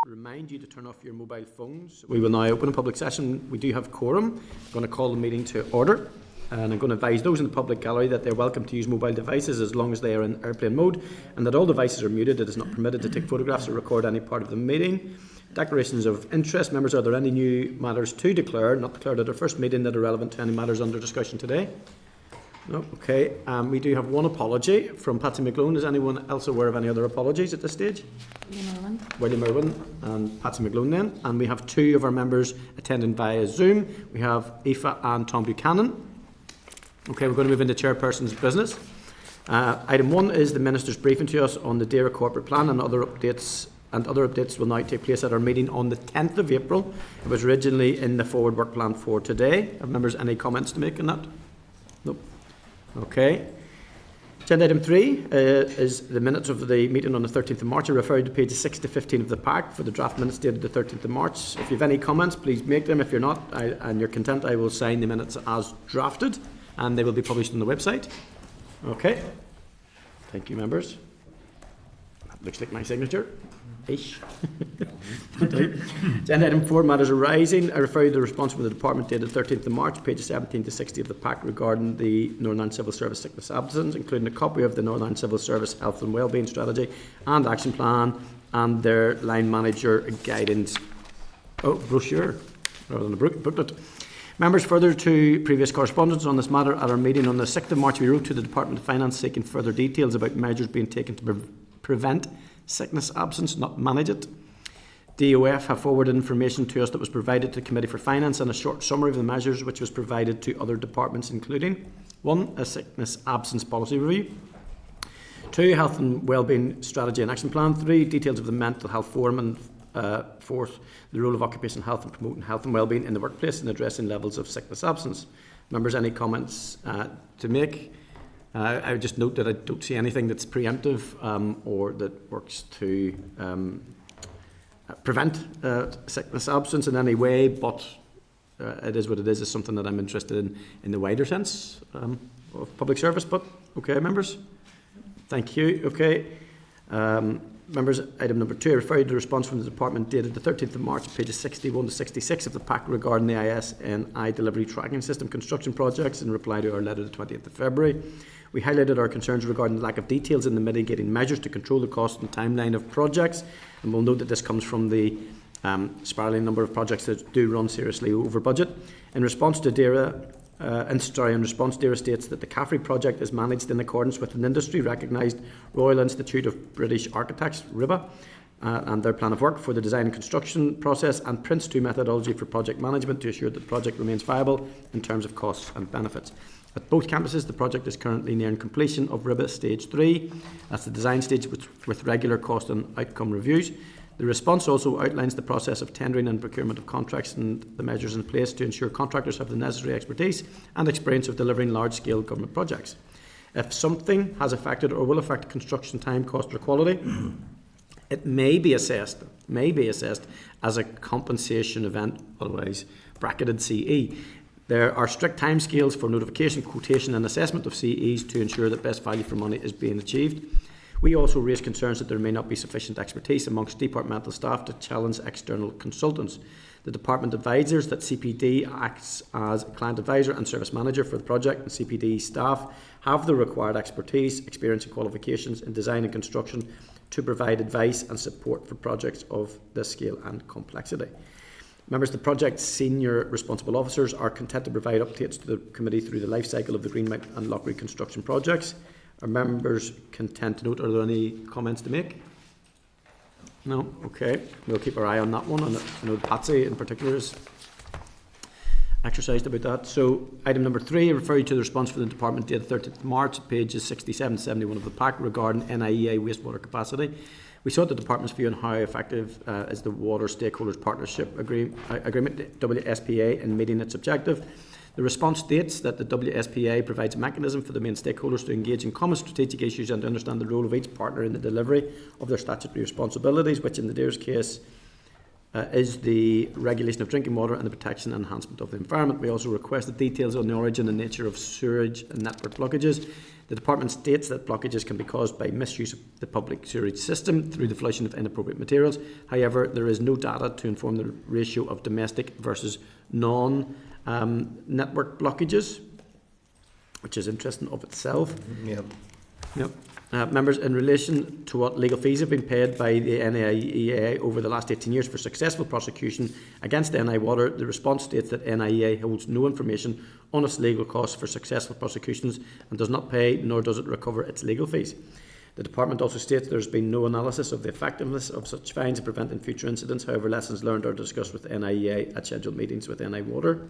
Remind you to turn off your mobile phones. We will now open a public session. We do have quorum. I'm going to call the meeting to order, and I'm going to advise those in the public gallery that they're welcome to use mobile devices as long as they are in airplane mode, and that all devices are muted. It is not permitted to take photographs or record any part of the meeting. Declarations of interest. Members, are there any new matters to declare, not declared at our first meeting, that are relevant to any matters under discussion today? No? Okay. We do have one apology from Patsy McGlone. Is anyone else aware of any other apologies at this stage? William Irwin and Patsy McGlone then. And we have two of our members attending via Zoom. We have Aoife and Tom Buchanan. Okay, we're going to move into chairperson's business. Item 1 is the Minister's briefing to us on the DAERA corporate plan, and other updates will now take place at our meeting on the 10th of April. It was originally in the forward work plan for today. Have members any comments to make on that? Nope. Okay. Agenda item 3 is the minutes of the meeting on the 13th of March. I refer you to pages 6 to 15 of the pack for the draft minutes dated the 13th of March. If you have any comments, please make them. If you're not and you're content, I will sign the minutes as drafted, and they will be published on the website. Okay. Thank you, members. That looks like my signature. Ish. Agenda item 4, matters arising. I refer you to the response from the department dated 13th of March, pages 17 to 60 of the pack, regarding the Northern Ireland Civil Service sickness absence, including a copy of the Northern Ireland Civil Service Health and Wellbeing Strategy and Action Plan, and their line manager guidance brochure rather than a booklet. Members, further to previous correspondence on this matter, at our meeting on the 6th of March, we wrote to the Department of Finance seeking further details about measures being taken to prevent sickness absence, not manage it. DOF have forwarded information to us that was provided to the Committee for Finance, and a short summary of the measures which was provided to other departments, including 1. A sickness absence policy review, 2. Health and Wellbeing Strategy and Action Plan, 3. Details of the Mental Health Forum, and 4. The role of occupational health in promoting health and wellbeing in the workplace and addressing levels of sickness absence. Members, any comments to make? I would just note that I don't see anything that's preemptive or that works to prevent sickness absence in any way, but it is what it is. It's something that I'm interested in the wider sense of public service. But okay, members, thank you. Okay, members, item number 2, I refer you to the response from the department dated the 13th of March, pages 61 to 66 of the pack, regarding the ISNI delivery tracking system construction projects, in reply to our letter the 20th of February. We highlighted our concerns regarding the lack of details in the mitigating measures to control the cost and timeline of projects, and we'll note that this comes from the spiralling number of projects that do run seriously over budget. In response, DAERA states that the Caffrey project is managed in accordance with an industry-recognised Royal Institute of British Architects, RIBA, and their plan of work for the design and construction process, and Prince 2 methodology for project management to ensure that the project remains viable in terms of costs and benefits. At both campuses, the project is currently nearing completion of RIBA Stage 3. That's the design stage with regular cost and outcome reviews. The response also outlines the process of tendering and procurement of contracts and the measures in place to ensure contractors have the necessary expertise and experience of delivering large-scale government projects. If something has affected or will affect construction time, cost or quality, it may be assessed as a compensation event, otherwise bracketed CE. There are strict timescales for notification, quotation and assessment of CEs to ensure that best value for money is being achieved. We also raise concerns that there may not be sufficient expertise amongst departmental staff to challenge external consultants. The department advises that CPD acts as client advisor and service manager for the project, and CPD staff have the required expertise, experience and qualifications in design and construction to provide advice and support for projects of this scale and complexity. Members, the project's senior responsible officers are content to provide updates to the committee through the life cycle of the Greenmount and Lockreed construction projects. Are members content to note? Are there any comments to make? No? Okay. We'll keep our eye on that one. And I know Patsy in particular is exercised about that. So item number 3, I refer you to the response from the department dated 30th of March, pages 67 to 71 of the pack, regarding NIEA wastewater capacity. We sought the department's view on how effective is the Water Stakeholders Partnership Agreement, WSPA, in meeting its objective. The response states that the WSPA provides a mechanism for the main stakeholders to engage in common strategic issues and to understand the role of each partner in the delivery of their statutory responsibilities, which in the DAERA's case is the regulation of drinking water and the protection and enhancement of the environment. We also requested details on the origin and nature of sewerage and network blockages. The department states that blockages can be caused by misuse of the public sewerage system through the flushing of inappropriate materials. However, there is no data to inform the ratio of domestic versus non-network blockages, which is interesting of itself. Yep. Yep. Members, in relation to what legal fees have been paid by the NIEA over the last 18 years for successful prosecution against NI Water, the response states that NIEA holds no information on its legal costs for successful prosecutions and does not pay nor does it recover its legal fees. The department also states there has been no analysis of the effectiveness of such fines in preventing future incidents. However, lessons learned are discussed with NIEA at scheduled meetings with NI Water.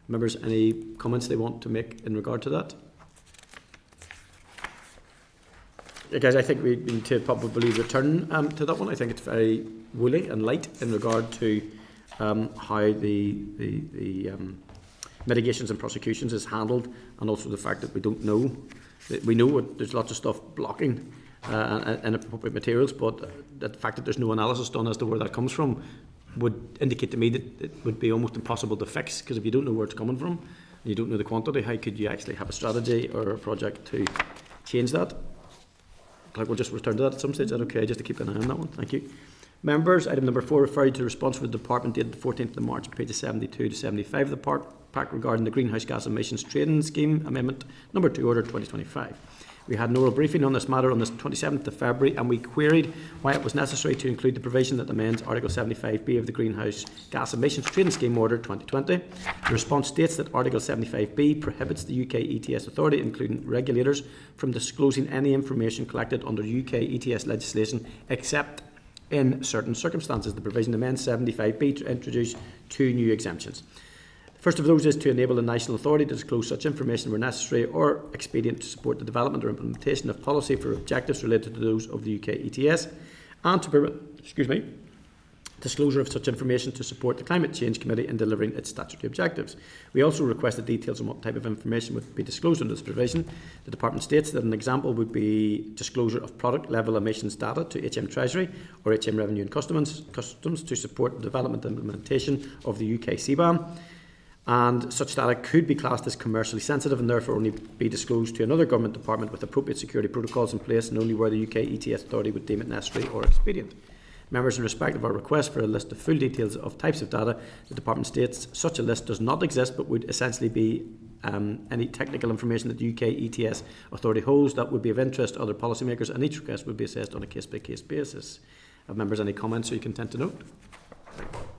Members, any comments they want to make in regard to that? Guys, I think we need to probably return to that one. I think it's very woolly and light in regard to how the mitigations and prosecutions is handled, and also the fact that we don't know. We know there's lots of stuff blocking inappropriate materials, but the fact that there's no analysis done as to where that comes from would indicate to me that it would be almost impossible to fix, because if you don't know where it's coming from and you don't know the quantity, how could you actually have a strategy or a project to change that? Like, we'll just return to that at some stage. Is that okay? Just to keep an eye on that one. Thank you. Members, item number 4 referred to the response from the department dated the 14th of March, pages 72 to 75 of the pack regarding the Greenhouse Gas Emissions Trading Scheme Amendment number 2 Order 2025. We had an oral briefing on this matter on the 27th of February, and we queried why it was necessary to include the provision that amends Article 75B of the Greenhouse Gas Emissions Trading Scheme Order 2020. The response states that Article 75B prohibits the UK ETS Authority, including regulators, from disclosing any information collected under UK ETS legislation except in certain circumstances. The provision amends 75B to introduce 2 new exemptions. First of those is to enable the national authority to disclose such information where necessary or expedient to support the development or implementation of policy for objectives related to those of the UK ETS, and to permit disclosure of such information to support the Climate Change Committee in delivering its statutory objectives. We also requested details on what type of information would be disclosed under this provision. The department states that an example would be disclosure of product level emissions data to HM Treasury or HM Revenue and Customs to support the development and implementation of the UK CBAM. And such data could be classed as commercially sensitive and therefore only be disclosed to another government department with appropriate security protocols in place, and only where the UK ETS Authority would deem it necessary or expedient. Members, in respect of our request for a list of full details of types of data, the department states such a list does not exist, but would essentially be any technical information that the UK ETS Authority holds that would be of interest to other policymakers, and each request would be assessed on a case-by-case basis. Have members any comments? Are you content to note?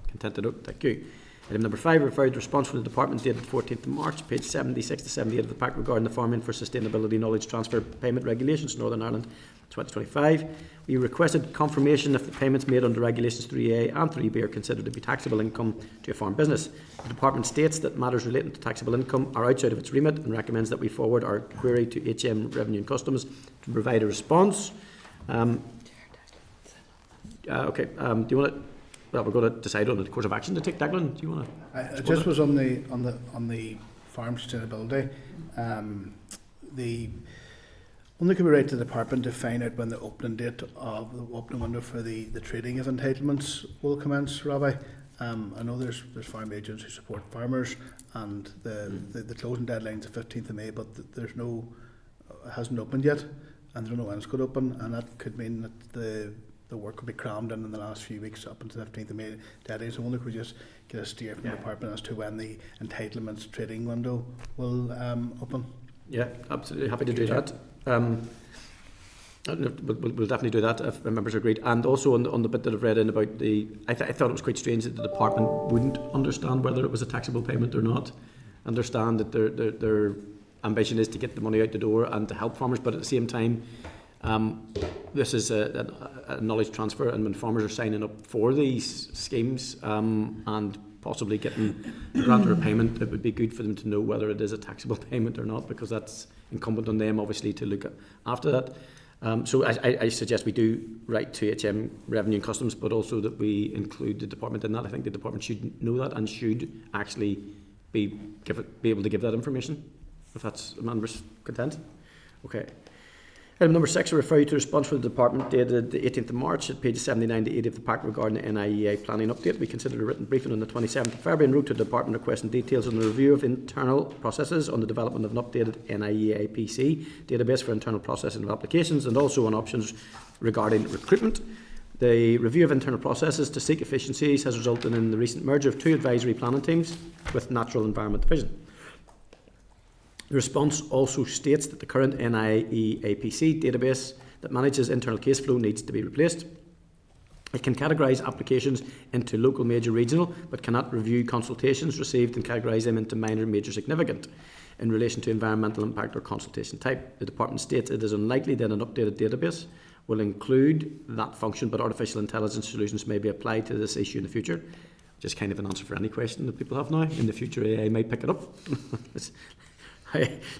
Content to note. Thank you. Item number 5 referred to response from the department dated 14th of March, page 76 to 78 of the pack regarding the Farming for Sustainability Knowledge Transfer Payment Regulations, Northern Ireland 2025. We requested confirmation if the payments made under Regulations 3A and 3B are considered to be taxable income to a farm business. The department states that matters relating to taxable income are outside of its remit and recommends that we forward our query to HM Revenue and Customs to provide a response. Do you want to? Well, we're going to decide on the course of action to take. Declan, do you want to? I just was on the farm sustainability. The only could be right to the department to find out when the opening date of the opening window for the trading of entitlements will commence, Rabbi. I know there's farm agents who support farmers, and the closing deadline is the 15th of May, but it hasn't opened yet, and there's no when it's going to open, and that could mean that the work will be crammed in the last few weeks up until the 15th of May deadline. So I wonder if we just get a steer from the department as to when the entitlements trading window will open. Yeah, absolutely happy to do that. We'll definitely do that if members agreed. And also on the bit that I've read in about I thought it was quite strange that the department wouldn't understand whether it was a taxable payment or not. Understand that their ambition is to get the money out the door and to help farmers, but at the same time, this is a knowledge transfer, and when farmers are signing up for these schemes and possibly getting a grant or a payment, it would be good for them to know whether it is a taxable payment or not, because that's incumbent on them, obviously, to look after that. So I suggest we do write to HM Revenue and Customs, but also that we include the department in that. I think the department should know that and should actually be able to give that information, if that's members content. Okay. Item number 6, I refer you to response from the department dated the 18th of March at pages 79 to 80 of the pack regarding the NIEA planning update. We considered a written briefing on the 27th of February and wrote to the department requesting details on the review of internal processes on the development of an updated NIEA PC database for internal processing of applications and also on options regarding recruitment. The review of internal processes to seek efficiencies has resulted in the recent merger of 2 advisory planning teams with Natural Environment Division. The response also states that the current NIEAPC database that manages internal case flow needs to be replaced. It can categorise applications into local, major, regional, but cannot review consultations received and categorise them into minor, major, significant in relation to environmental impact or consultation type. The department states it is unlikely that an updated database will include that function, but artificial intelligence solutions may be applied to this issue in the future. Just kind of an answer for any question that people have now. In the future, AI might pick it up.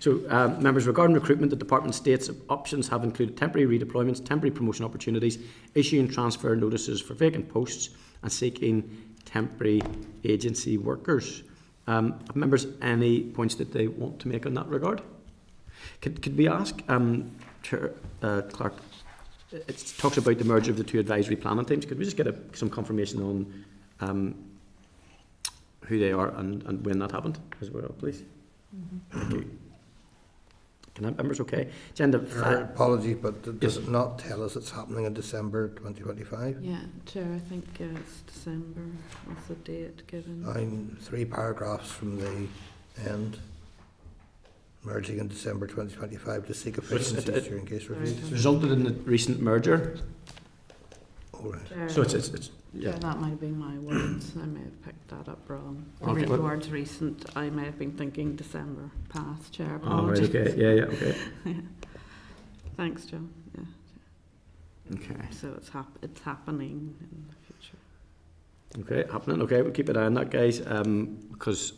So, members, regarding recruitment, the department states options have included temporary redeployments, temporary promotion opportunities, issuing transfer notices for vacant posts, and seeking temporary agency workers. Have members any points that they want to make on that regard? Could we ask, Clark? It talks about the merger of the 2 advisory planning teams. Could we just get some confirmation on who they are and when that happened as well, please? Thank you. Can I, members, okay? Agenda 5. Apologies, but does it not tell us it's happening in December 2025? Yeah, Chair, I think it's December. What's the date given? 3 paragraphs from the end. Merging in December 2025 to seek efficiencies during case reviews. Resulted in the recent merger. All right. Chair, So it's yeah, that might have been my words. I may have picked that up wrong. Okay. The words recent, I may have been thinking December past, Chair. Oh, right, okay. Yeah, okay. Thanks, Joe. Yeah. Okay. So it's happening in the future. Okay, happening. Okay, we'll keep an eye on that, guys, because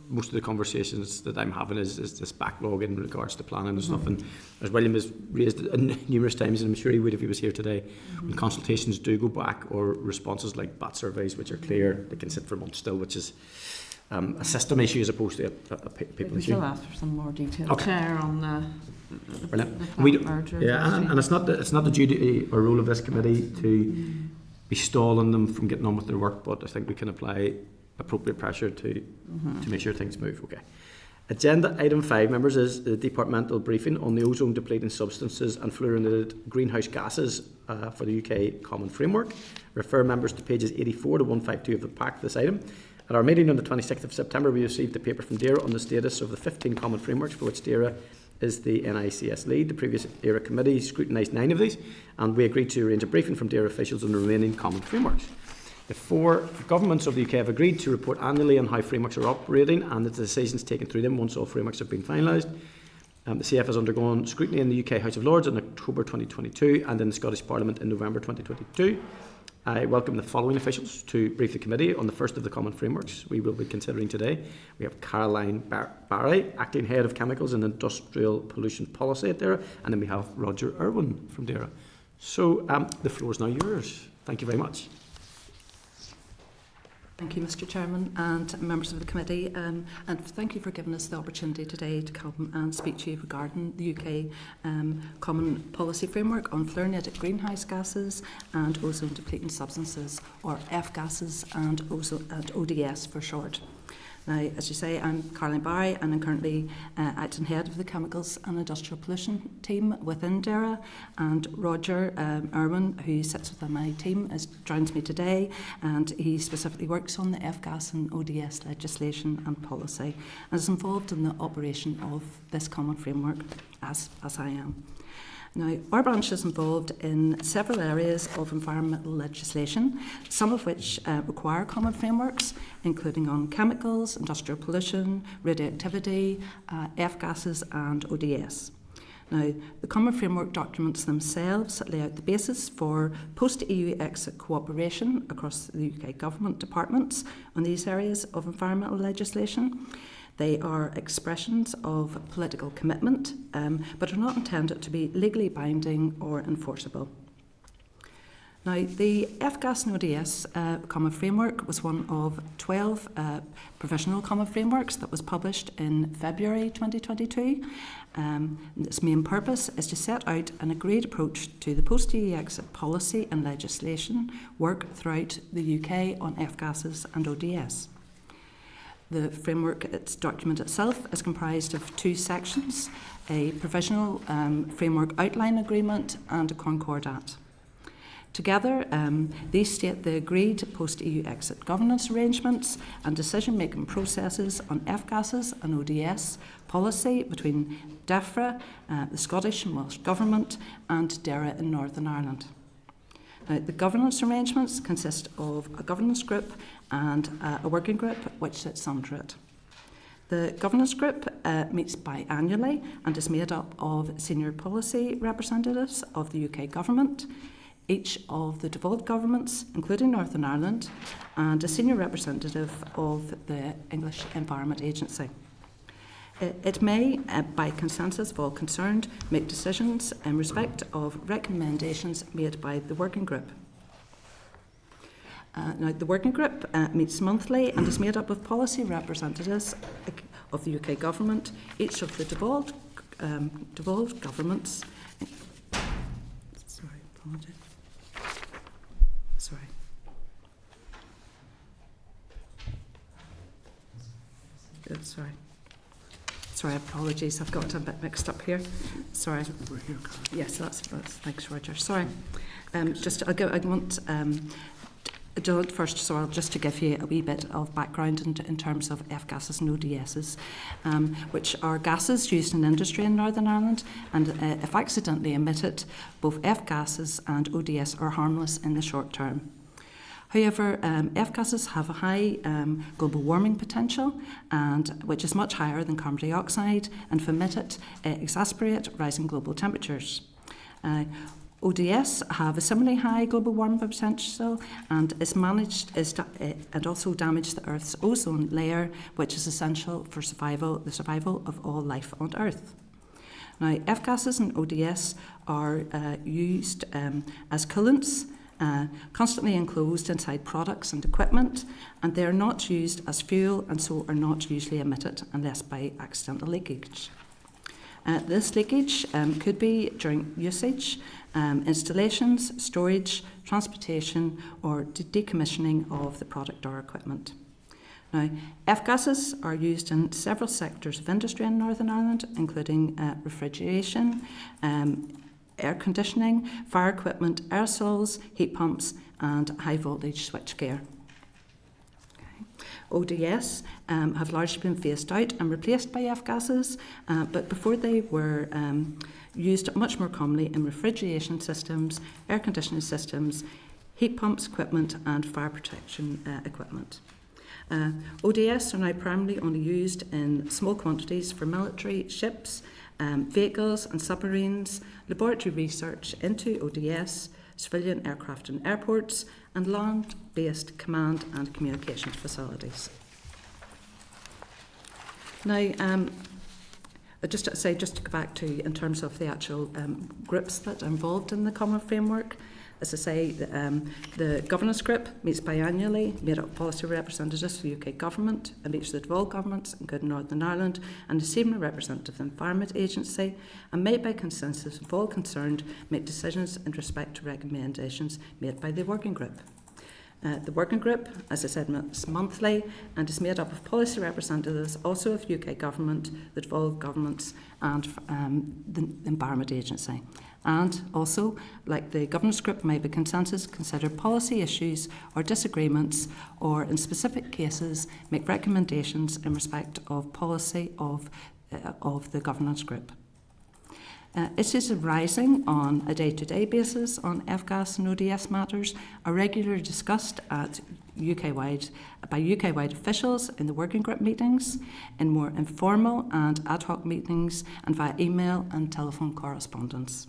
most of the conversations that I'm having is this backlog in regards to planning and stuff. And as William has raised numerous times, and I'm sure he would if he was here today, when consultations do go back or responses like BAT surveys, which are clear, they can sit for months still, which is a system issue as opposed to a people issue. Still ask for some more detail, Okay. Chair, on the We merger. yeah, and it's not the duty or role of this committee to be stalling them from getting on with their work, but I think we can apply appropriate pressure to make sure things move. Okay. Agenda item 5, members, is the departmental briefing on the ozone depleting substances and fluorinated greenhouse gases for the UK Common Framework. Refer members to pages 84 to 152 of the pack, this item. At our meeting on the 26th of September, we received a paper from DAERA on the status of the 15 common frameworks for which DAERA is the NICS lead. The previous ERA committee scrutinised 9 of these, and we agreed to arrange a briefing from DAERA officials on the remaining common frameworks. The 4 governments of the UK have agreed to report annually on how frameworks are operating and the decisions taken through them once all frameworks have been finalised. The CF has undergone scrutiny in the UK House of Lords in October 2022 and in the Scottish Parliament in November 2022. I welcome the following officials to brief the committee on the first of the common frameworks we will be considering today. We have Caroline Barry, Acting Head of Chemicals and Industrial Pollution Policy at DAERA, and then we have Roger Irwin from DAERA. So the floor is now yours. Thank you very much. Thank you, Mr. Chairman and members of the committee, and thank you for giving us the opportunity today to come and speak to you regarding the UK Common Policy Framework on fluorinated greenhouse gases and ozone depleting substances, or F-gases and ODS for short. Now, as you say, I'm Caroline Barry and I'm currently acting head of the Chemicals and Industrial Pollution team within DAERA, and Roger Irwin, who sits within my team, joins me today, and he specifically works on the F-gas and ODS legislation and policy and is involved in the operation of this common framework as I am. Now, our branch is involved in several areas of environmental legislation, some of which require common frameworks, including on chemicals, industrial pollution, radioactivity, F-gases and ODS. Now, the common framework documents themselves lay out the basis for post-EU exit cooperation across the UK government departments on these areas of environmental legislation. They are expressions of political commitment, but are not intended to be legally binding or enforceable. Now, the FGAS and ODS Common Framework was one of 12 provisional common frameworks that was published in February 2022. Its main purpose is to set out an agreed approach to the post-EU exit policy and legislation work throughout the UK on FGASs and ODS. The framework, its document itself, is comprised of 2 sections, a provisional framework outline agreement and a concordat. Together, these state the agreed post-EU exit governance arrangements and decision-making processes on FGASs and ODS policy between DEFRA, the Scottish and Welsh Government, and DERA in Northern Ireland. Now, the governance arrangements consist of a governance group and a working group which sits under it. The governance group meets biannually and is made up of senior policy representatives of the UK Government, each of the devolved governments, including Northern Ireland, and a senior representative of the English Environment Agency. It may, by consensus of all concerned, make decisions in respect of recommendations made by the working group. Now, the working group meets monthly and is made up of policy representatives of the UK Government, each of the devolved governments. Sorry, apologies. Sorry. Good, sorry. Sorry, apologies, I've got a bit mixed up here. Sorry. Yes, that's thanks, Roger. Sorry. First, so I'll just to give you a wee bit of background in terms of FGASs and ODSs, which are gases used in industry in Northern Ireland, and if accidentally emitted, both FGASs and ODS are harmless in the short term. However, FGASs have a high global warming potential, and which is much higher than carbon dioxide, and if emitted, exacerbate rising global temperatures. ODS have a similarly high global warming potential and and also damage the Earth's ozone layer, which is essential for the survival of all life on Earth. Now, FGASs and ODS are used as coolants, constantly enclosed inside products and equipment, and they are not used as fuel and so are not usually emitted unless by accidental leakage. This leakage could be during usage, installations, storage, transportation, or decommissioning of the product or equipment. Now, FGASs are used in several sectors of industry in Northern Ireland, including refrigeration, air conditioning, fire equipment, aerosols, heat pumps, and high voltage switchgear. ODS have largely been phased out and replaced by FGASs, but before they were used much more commonly in refrigeration systems, air conditioning systems, heat pumps equipment, and fire protection equipment. ODS are now primarily only used in small quantities for military ships, vehicles and submarines, laboratory research into ODS, civilian aircraft and airports, and land-based command and communications facilities. Now, just to go back to in terms of the actual groups that are involved in the Common Framework, as I say, the governance group meets biannually, made up of policy representatives for the UK Government and each of the devolved governments, including Northern Ireland, and a senior representative of the Environment Agency, and may by consensus of all concerned make decisions in respect to recommendations made by the working group. The working group, as I said, meets monthly and is made up of policy representatives also of UK Government, the devolved governments, and the Environment Agency. And also, like the governance group, may by consensus consider policy issues or disagreements, or in specific cases make recommendations in respect of policy of the governance group. Issues arising on a day-to-day basis on FGAS and ODS matters are regularly discussed at by UK-wide officials in the working group meetings, in more informal and ad hoc meetings, and via email and telephone correspondence.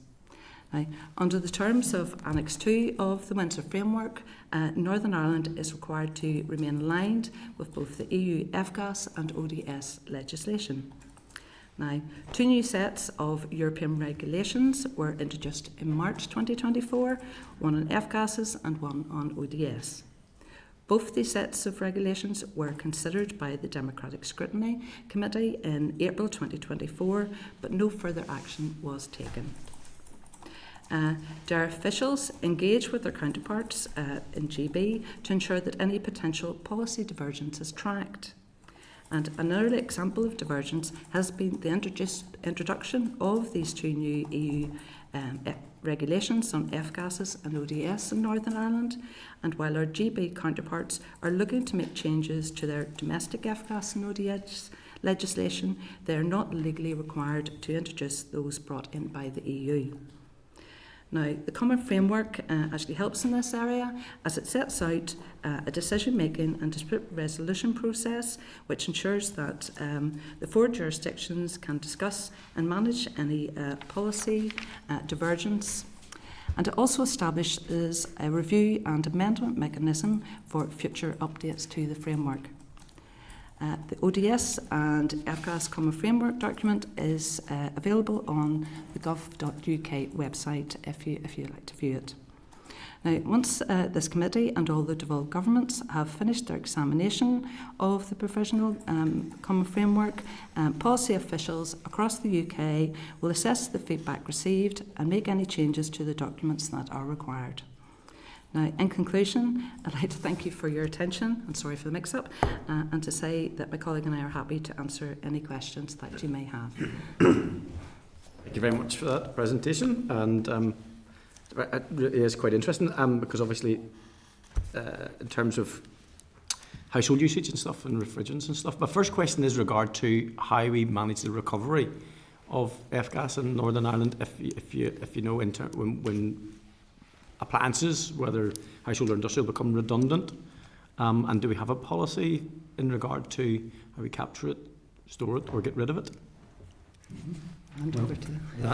Now, under the terms of Annex 2 of the Windsor Framework, Northern Ireland is required to remain aligned with both the EU FGAS and ODS legislation. Now, 2 new sets of European regulations were introduced in March 2024, one on F-gases and one on ODS. Both these sets of regulations were considered by the Democratic Scrutiny Committee in April 2024, but no further action was taken. DARE officials engage with their counterparts in GB to ensure that any potential policy divergence is tracked. And an early example of divergence has been the introduction of these 2 new EU regulations on F-gases and ODS in Northern Ireland. And while our GB counterparts are looking to make changes to their domestic F-gas and ODS legislation, they are not legally required to introduce those brought in by the EU. Now, the Common Framework actually helps in this area as it sets out a decision-making and dispute resolution process which ensures that the 4 jurisdictions can discuss and manage any policy divergence. And it also establishes a review and amendment mechanism for future updates to the framework. The ODS and F-gas Common Framework document is available on the gov.uk website if you'd like to view it. Now, once this committee and all the devolved governments have finished their examination of the provisional Common Framework, policy officials across the UK will assess the feedback received and make any changes to the documents that are required. Now, in conclusion, I'd like to thank you for your attention, and sorry for the mix-up, and to say that my colleague and I are happy to answer any questions that you may have. Thank you very much for that presentation, and it really is quite interesting because obviously in terms of household usage and stuff and refrigerants and stuff. My first question is regard to how we manage the recovery of F-gas in Northern Ireland if you know when appliances, whether household or industrial, become redundant, and do we have a policy in regard to how we capture it, store it, or get rid of it?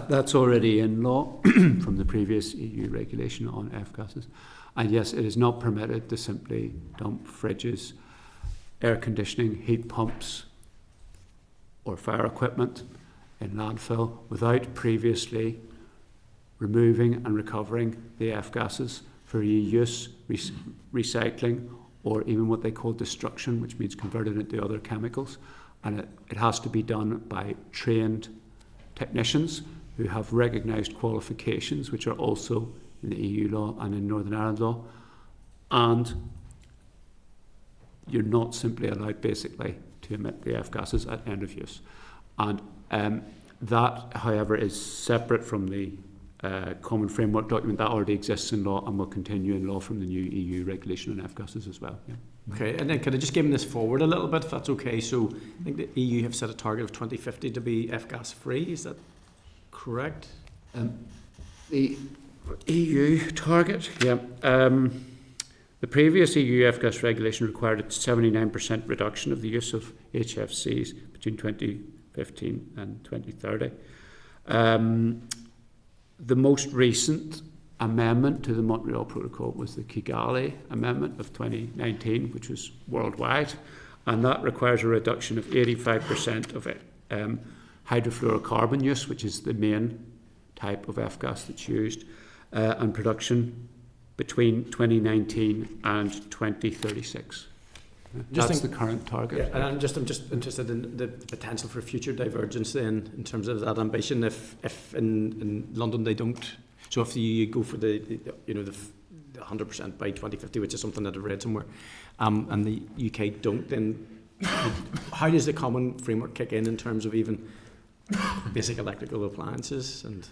That's already in law from the previous EU regulation on F-gases. And yes, it is not permitted to simply dump fridges, air conditioning, heat pumps, or fire equipment in landfill without previously removing and recovering the F-gases for reuse, recycling, or even what they call destruction, which means converted into other chemicals. And it has to be done by trained technicians who have recognised qualifications, which are also in the EU law and in Northern Ireland law. And you're not simply allowed, basically, to emit the F-gases at end of use. And that, however, is separate from the Common Framework document that already exists in law and will continue in law from the new EU regulation on F-gases as well. Yeah. Okay, and then could I just game this forward a little bit, if that's okay? So I think the EU have set a target of 2050 to be F-gas free. Is that correct? The EU target, yeah. The previous EU F-gas regulation required a 79% reduction of the use of HFCs between 2015 and 2030. The most recent amendment to the Montreal Protocol was the Kigali Amendment of 2019, which was worldwide, and that requires a reduction of 85% of hydrofluorocarbon use, which is the main type of F-gas that's used, and production between 2019 and 2036. That's the current target. Yeah, and I'm just interested in the potential for future divergence then, in terms of that ambition. If in London they don't, so if you go for the 100% by 2050, which is something that I've read somewhere, and the UK don't, then how does the Common Framework kick in terms of even basic electrical appliances? And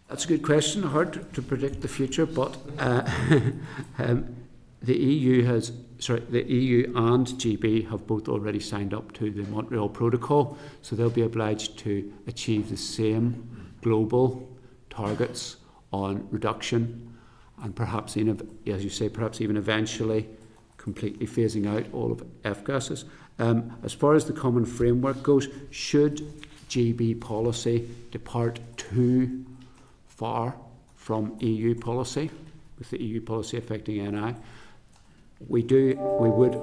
that's a good question. Hard to predict the future, but the EU and GB have both already signed up to the Montreal Protocol, so they'll be obliged to achieve the same global targets on reduction, and perhaps even, as you say, perhaps even eventually completely phasing out all of F-gases. As far as the Common Framework goes, should GB policy depart too far from EU policy, with the EU policy affecting NI, we would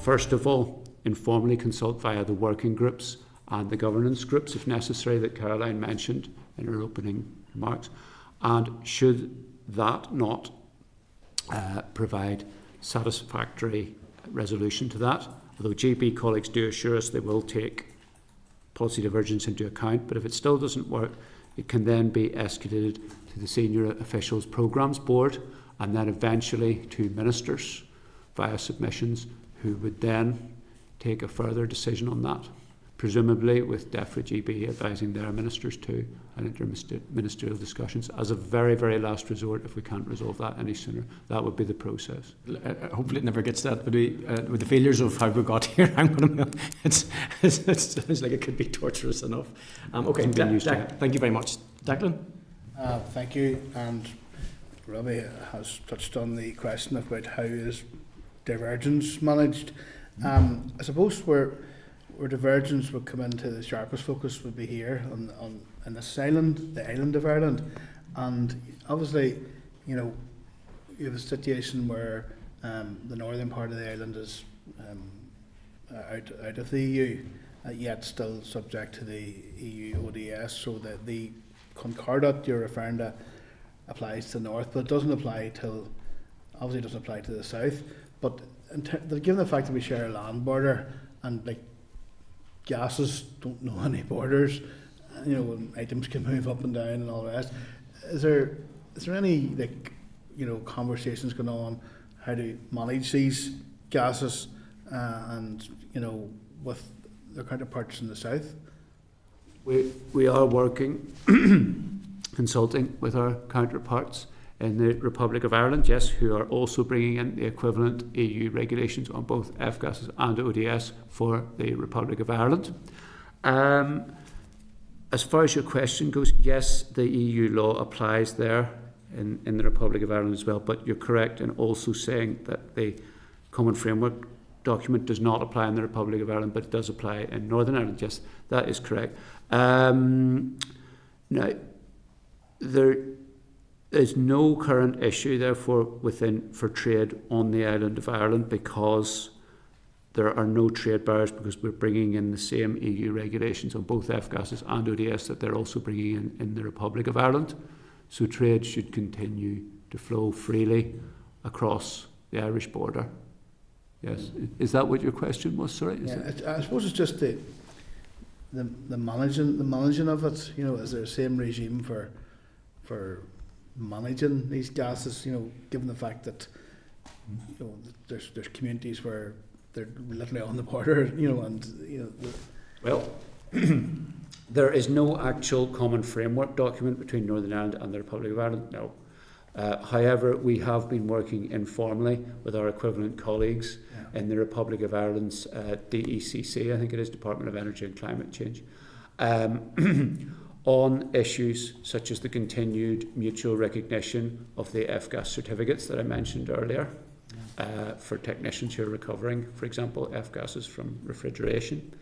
first of all informally consult via the working groups and the governance groups, if necessary, that Caroline mentioned in her opening remarks. And should that not provide satisfactory resolution to that, although GB colleagues do assure us they will take policy divergence into account, but if it still doesn't work, it can then be escalated to the Senior Officials Programmes Board and then eventually to ministers via submissions, who would then take a further decision on that, presumably with DEFRA GB advising their ministers too, and interministerial discussions as a very, very last resort. If we can't resolve that any sooner, that would be the process. Hopefully it never gets to that, but with the failures of how we got here, I'm going to. It sounds like it could be torturous enough. Okay, thank you very much, Declan. Thank you. And Robbie has touched on the question about how is divergence managed. I suppose where divergence would come into the sharpest focus would be here on this island, the island of Ireland. And obviously, you know, you have a situation where the northern part of the island is out of the EU, yet still subject to the EU ODS, so that the concordat you're referring to applies to the north, but it doesn't apply till, obviously it doesn't apply to the south. But given the fact that we share a land border, and like gases don't know any borders, you know, when items can move up and down and all the rest, is there any, like, you know, conversations going on how to manage these gases and, you know, with their counterparts in the south? We are working, consulting with our counterparts in the Republic of Ireland, yes, who are also bringing in the equivalent EU regulations on both F-gases and ODS for the Republic of Ireland. As far as your question goes, yes, the EU law applies there in the Republic of Ireland as well, but you're correct in also saying that the Common Framework document does not apply in the Republic of Ireland, but it does apply in Northern Ireland. Yes, that is correct. Now, there is no current issue, therefore, for trade on the island of Ireland, because there are no trade barriers, because we're bringing in the same EU regulations on both F-gases and ODS that they're also bringing in the Republic of Ireland. So trade should continue to flow freely across the Irish border. Yes, is that what your question was? Sorry. I suppose it's just the managing of it. You know, is there the same regime for managing these gases? You know, given the fact that, you know, there's communities where they're literally on the border. You know, and you know. Well, there is no actual common framework document between Northern Ireland and the Republic of Ireland. No. However, we have been working informally with our equivalent colleagues in the Republic of Ireland's DECC, I think it is, Department of Energy and Climate Change, on issues such as the continued mutual recognition of the F-gas certificates that I mentioned earlier, for technicians who are recovering, for example, F-gases from refrigeration,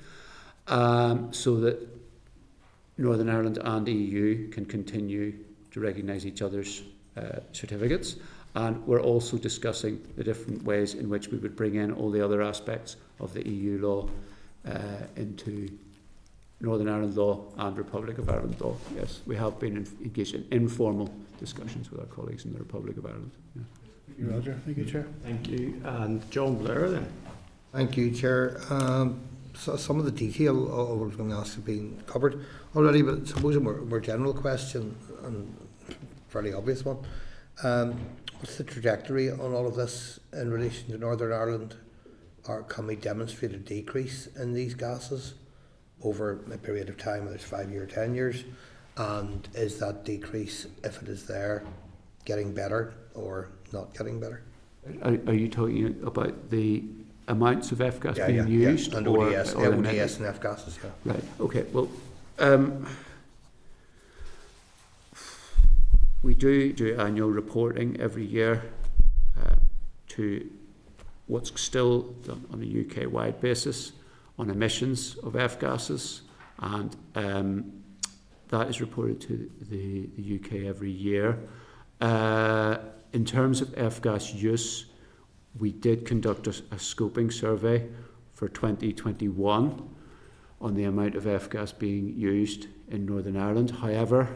so that Northern Ireland and EU can continue to recognise each other's certificates. And we're also discussing the different ways in which we would bring in all the other aspects of the EU law into Northern Ireland law and Republic of Ireland law. Yes, we have been engaged in informal discussions with our colleagues in the Republic of Ireland. Yeah. Thank you, Roger. Thank you, Chair. Thank you. And John Blair then. Thank you, Chair. So some of the detail of what I was going to ask has been covered already, but suppose a more general question, and fairly obvious one. What's the trajectory on all of this in relation to Northern Ireland? Or can we demonstrate a decrease in these gases over a period of time, whether it's 5 years, 10 years? And is that decrease, if it is there, getting better or not getting better? Are you talking about the amounts of F-gas being used? Yeah. And or ODS and F-gases, yeah. Right, okay, well, we do annual reporting every year to what's still done on a UK-wide basis on emissions of F-gases, and that is reported to the UK every year. In terms of F-gas use, we did conduct a scoping survey for 2021 on the amount of F-gas being used in Northern Ireland. However,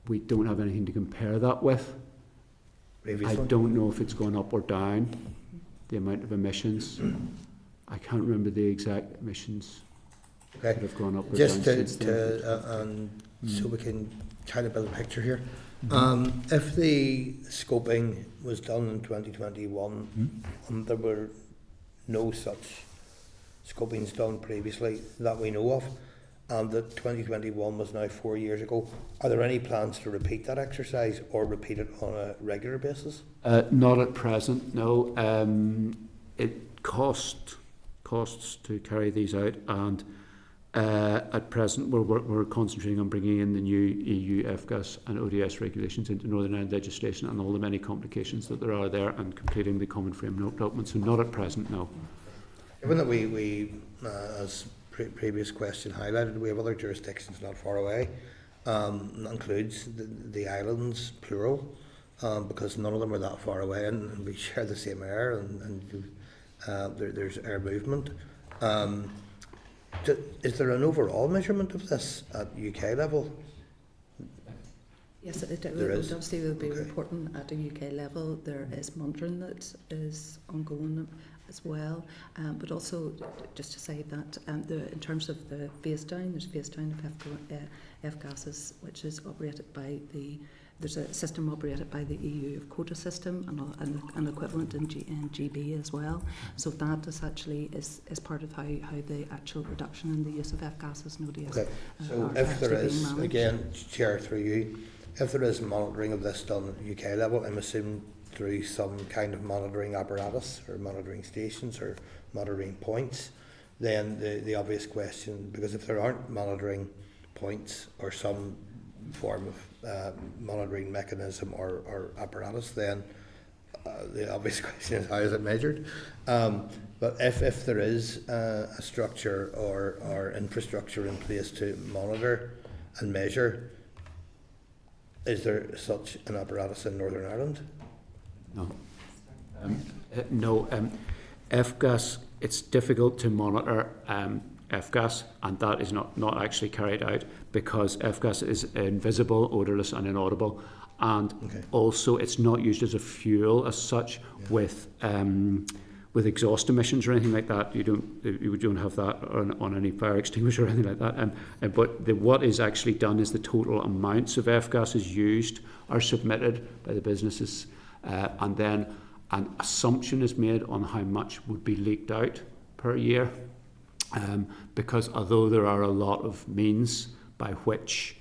we don't have anything to compare that with. I Previously? don't know if it's gone up or down, the amount of emissions. I can't remember the exact emissions Okay. that have gone up or Just down to, since then. so we can kind of build a picture here. If the scoping was done in 2021, and there were no such scopings done previously that we know of, and that 2021 was now 4 years ago, are there any plans to repeat that exercise or repeat it on a regular basis? Not at present, no. It costs to carry these out, and at present we're concentrating on bringing in the new EU F-gas and ODS regulations into Northern Ireland legislation and all the many complications that there are there, and completing the common framework document. So not at present, no. Given that we as previous question highlighted, we have other jurisdictions not far away. That includes the islands, plural, because none of them are that far away, and we share the same air, and there's air movement. Is there an overall measurement of this at UK level? Yes, it There is. obviously will be Okay. reporting at a UK level. There is monitoring that is ongoing as well, but also just to say that in terms of the phase down, there's phase down of F-gases, which is operated by there's a system operated by the EU quota system and an equivalent in GB as well. So that is actually is part of how the actual reduction in the use of F-gases and ODS Okay, so are if there actually being is, managed. again, Chair, through you, if there is monitoring of this done at UK level, I'm assuming through some kind of monitoring apparatus or monitoring stations or monitoring points, then the obvious question, because if there aren't monitoring points or some form of monitoring mechanism or apparatus, then the obvious question is how is it measured? But if there is a structure or infrastructure in place to monitor and measure, is there such an apparatus in Northern Ireland? No. No. F-gas, it's difficult to monitor F-gas, and that is not actually carried out because F-gas is invisible, odourless and inaudible, and Okay. also it's not used as a fuel as such with exhaust emissions or anything like that. You don't have that on any fire extinguisher or anything like that. But what is actually done is the total amounts of F-gases used are submitted by the businesses, and then an assumption is made on how much would be leaked out per year. Because although there are a lot of means by which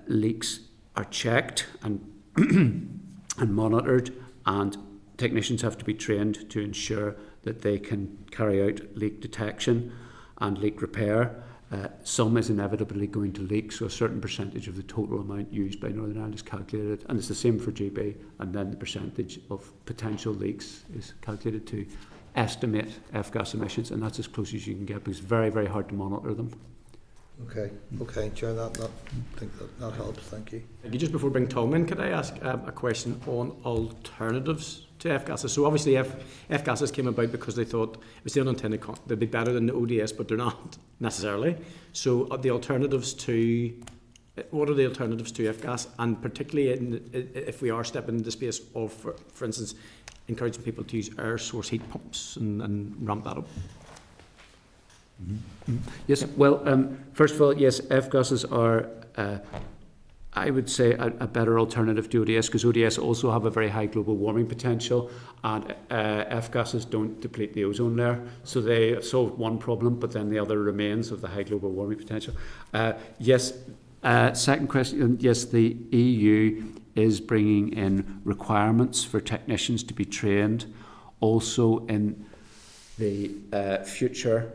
leaks are checked and and monitored, and technicians have to be trained to ensure that they can carry out leak detection and leak repair, some is inevitably going to leak, so a certain percentage of the total amount used by Northern Ireland is calculated, and it's the same for GB, and then the percentage of potential leaks is calculated to estimate F-gas emissions, and that's as close as you can get because it's very, very hard to monitor them. Okay, Chair, I think that helps, thank you. Thank you. Just before we bring Tom in, could I ask a question on alternatives to F-gases? So obviously F-gases came about because they thought it was the unintended they'd be better than the ODS, but they're not necessarily. So the alternatives to, what are the alternatives to F-gas? And particularly if we are stepping into the space of, for instance, encouraging people to use air source heat pumps and ramp that up. Yes, well, first of all, yes, F-gases are, I would say, a better alternative to ODS, because ODS also have a very high global warming potential, and F-gases don't deplete the ozone layer, so they solve one problem, but then the other remains of the high global warming potential. Yes, second question, yes, the EU is bringing in requirements for technicians to be trained, also in the future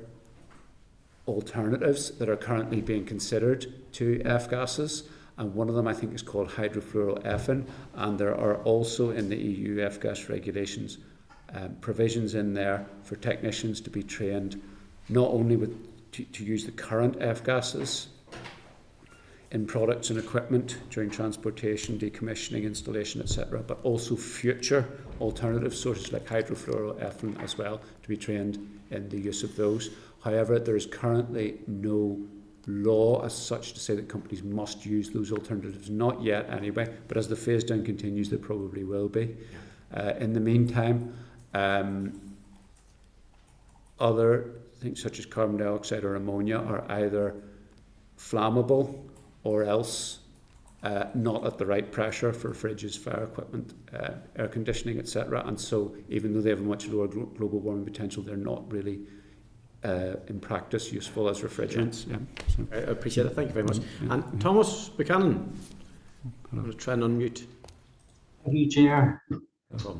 alternatives that are currently being considered to F-gases, and one of them I think is called hydrofluoroethane, and there are also in the EU F-gas regulations provisions in there for technicians to be trained not only to use the current F-gases in products and equipment during transportation, decommissioning, installation, etc., but also future alternative sources like hydrofluoroethylene as well, to be trained in the use of those. However, there is currently no law as such to say that companies must use those alternatives, not yet anyway, but as the phase down continues there probably will be. In the meantime, other things such as carbon dioxide or ammonia are either flammable or else not at the right pressure for fridges, fire equipment, air conditioning, etc. And so even though they have a much lower global warming potential, they're not really in practice useful as refrigerants. Yeah. So. I appreciate it. Thank you very much. And Thomas Buchanan, I'm going to try and unmute. Thank you, Chair,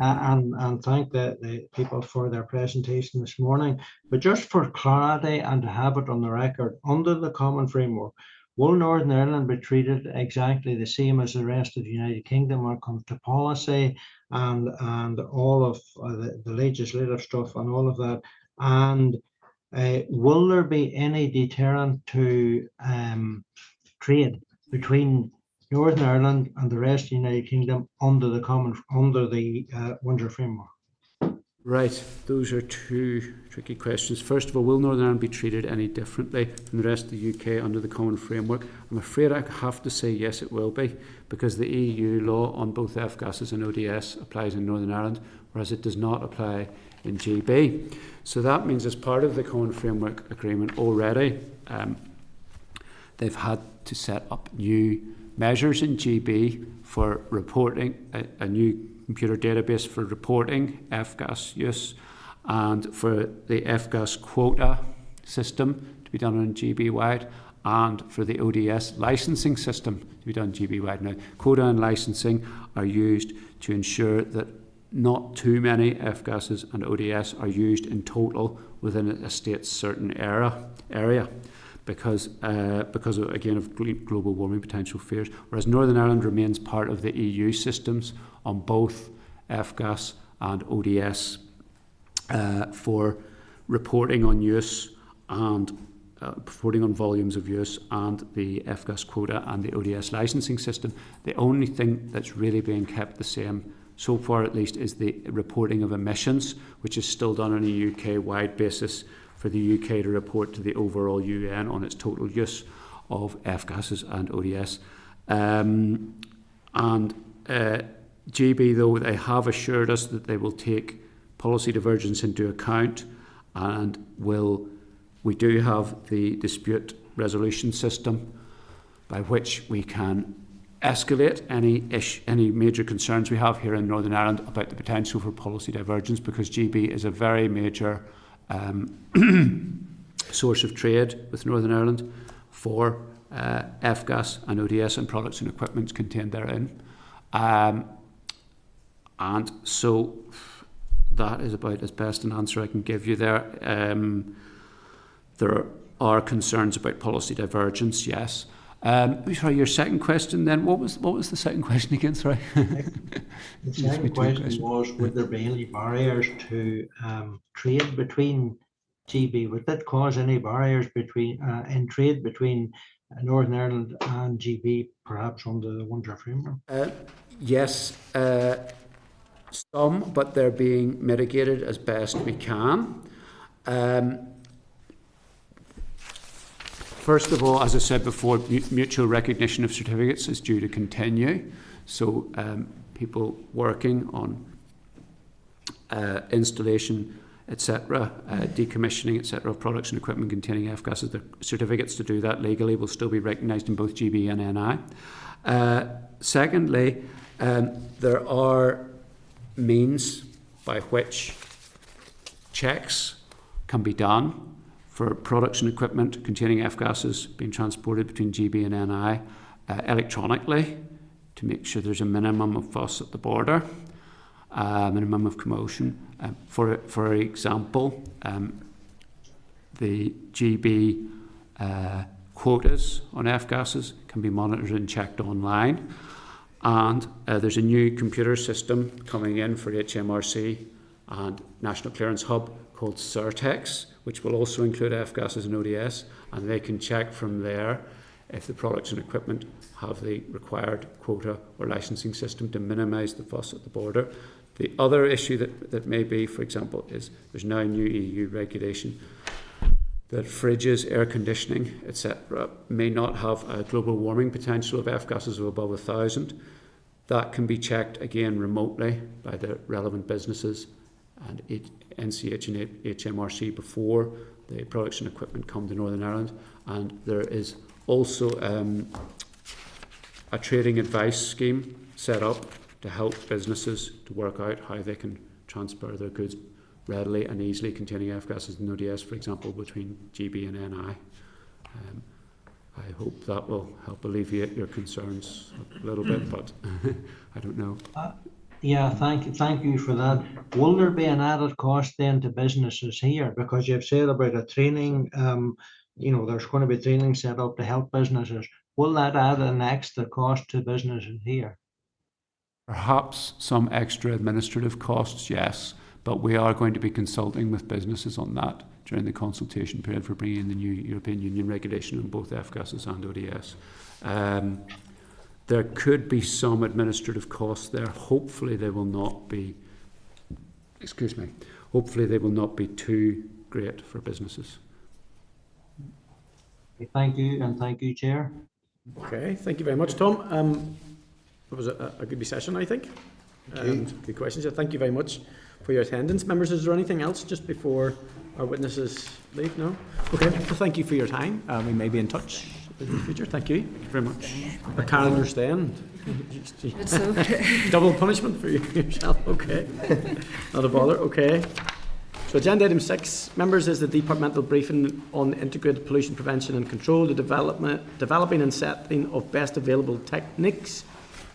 and thank the people for their presentation this morning. But just for clarity and to have it on the record, under the common framework, will Northern Ireland be treated exactly the same as the rest of the United Kingdom when it comes to policy and all of the legislative stuff and all of that? And will there be any deterrent to trade between Northern Ireland and the rest of the United Kingdom under the Windsor framework? Right, those are two tricky questions. First of all, will Northern Ireland be treated any differently from the rest of the UK under the common framework? I'm afraid I have to say yes, it will be, because the EU law on both F-gases and ODS applies in Northern Ireland, whereas it does not apply in GB. So that means as part of the common framework agreement already, they've had to set up new measures in GB for reporting, a new computer database for reporting F-gas use, and for the F-gas quota system to be done on GB-wide, and for the ODS licensing system to be done GB-wide. Now, quota and licensing are used to ensure that not too many F-gases and ODS are used in total within a state's certain area. Because of, again, of global warming potential fears, whereas Northern Ireland remains part of the EU systems on both F-gas and ODS for reporting on use and reporting on volumes of use, and the F-gas quota and the ODS licensing system. The only thing that's really being kept the same, so far at least, is the reporting of emissions, which is still done on a UK-wide basis for the UK to report to the overall UN on its total use of F-gases and ODS. GB, though, they have assured us that they will take policy divergence into account, and we do have the dispute resolution system by which we can escalate any major concerns we have here in Northern Ireland about the potential for policy divergence, because GB is a very major source of trade with Northern Ireland for F-gas and ODS and products and equipment contained therein. And so that is about as best an answer I can give you there. There are concerns about policy divergence, yes. Sorry, your second question then, what was the second question again, sorry? The second question was, would there be any barriers to trade between GB? Would that cause any barriers in trade between Northern Ireland and GB, perhaps under the Windsor framework? Yes, some, but they're being mitigated as best we can. First of all, as I said before, mutual recognition of certificates is due to continue. So people working on installation, etc., decommissioning, etc., of products and equipment containing F-gases, the certificates to do that legally will still be recognised in both GB and NI. Secondly, there are means by which checks can be done for products and equipment containing F-gases being transported between GB and NI electronically, to make sure there's a minimum of fuss at the border, minimum of commotion. For example, the GB quotas on F-gases can be monitored and checked online. And there's a new computer system coming in for HMRC and National Clearance Hub called Certex, which will also include F-gases and ODS, and they can check from there if the products and equipment have the required quota or licensing system to minimise the fuss at the border. The other issue that may be, for example, is there's now new EU regulation that fridges, air conditioning, etc. may not have a global warming potential of F-gases of above 1,000. That can be checked again remotely by the relevant businesses and NCH and HMRC before the products and equipment come to Northern Ireland. And there is also a trading advice scheme set up to help businesses to work out how they can transfer their goods readily and easily containing F-gases and ODS, for example, between GB and NI. I hope that will help alleviate your concerns a little bit, but I don't know. Yeah, thank you for that. Will there be an added cost then to businesses here? Because you've said about a training, there's going to be training set up to help businesses. Will that add an extra cost to businesses here? Perhaps some extra administrative costs, yes, but we are going to be consulting with businesses on that during the consultation period for bringing in the new European Union regulation on both F-gases and ODS. There could be some administrative costs there. Hopefully they will not be, hopefully they will not be too great for businesses. Thank you, and thank you, Chair. Okay, thank you very much, Tom. It was a good session, I think. Good questions. Thank you very much for your attendance. Members, is there anything else just before our witnesses leave? No? Okay, well, thank you for your time. We may be in touch in the future. Thank you. Thank you very much. But Karen, you're staying. Double punishment for yourself. Okay. Not a bother. Okay. So agenda item 6, members, is the departmental briefing on integrated pollution prevention and control, the developing and setting of best available techniques,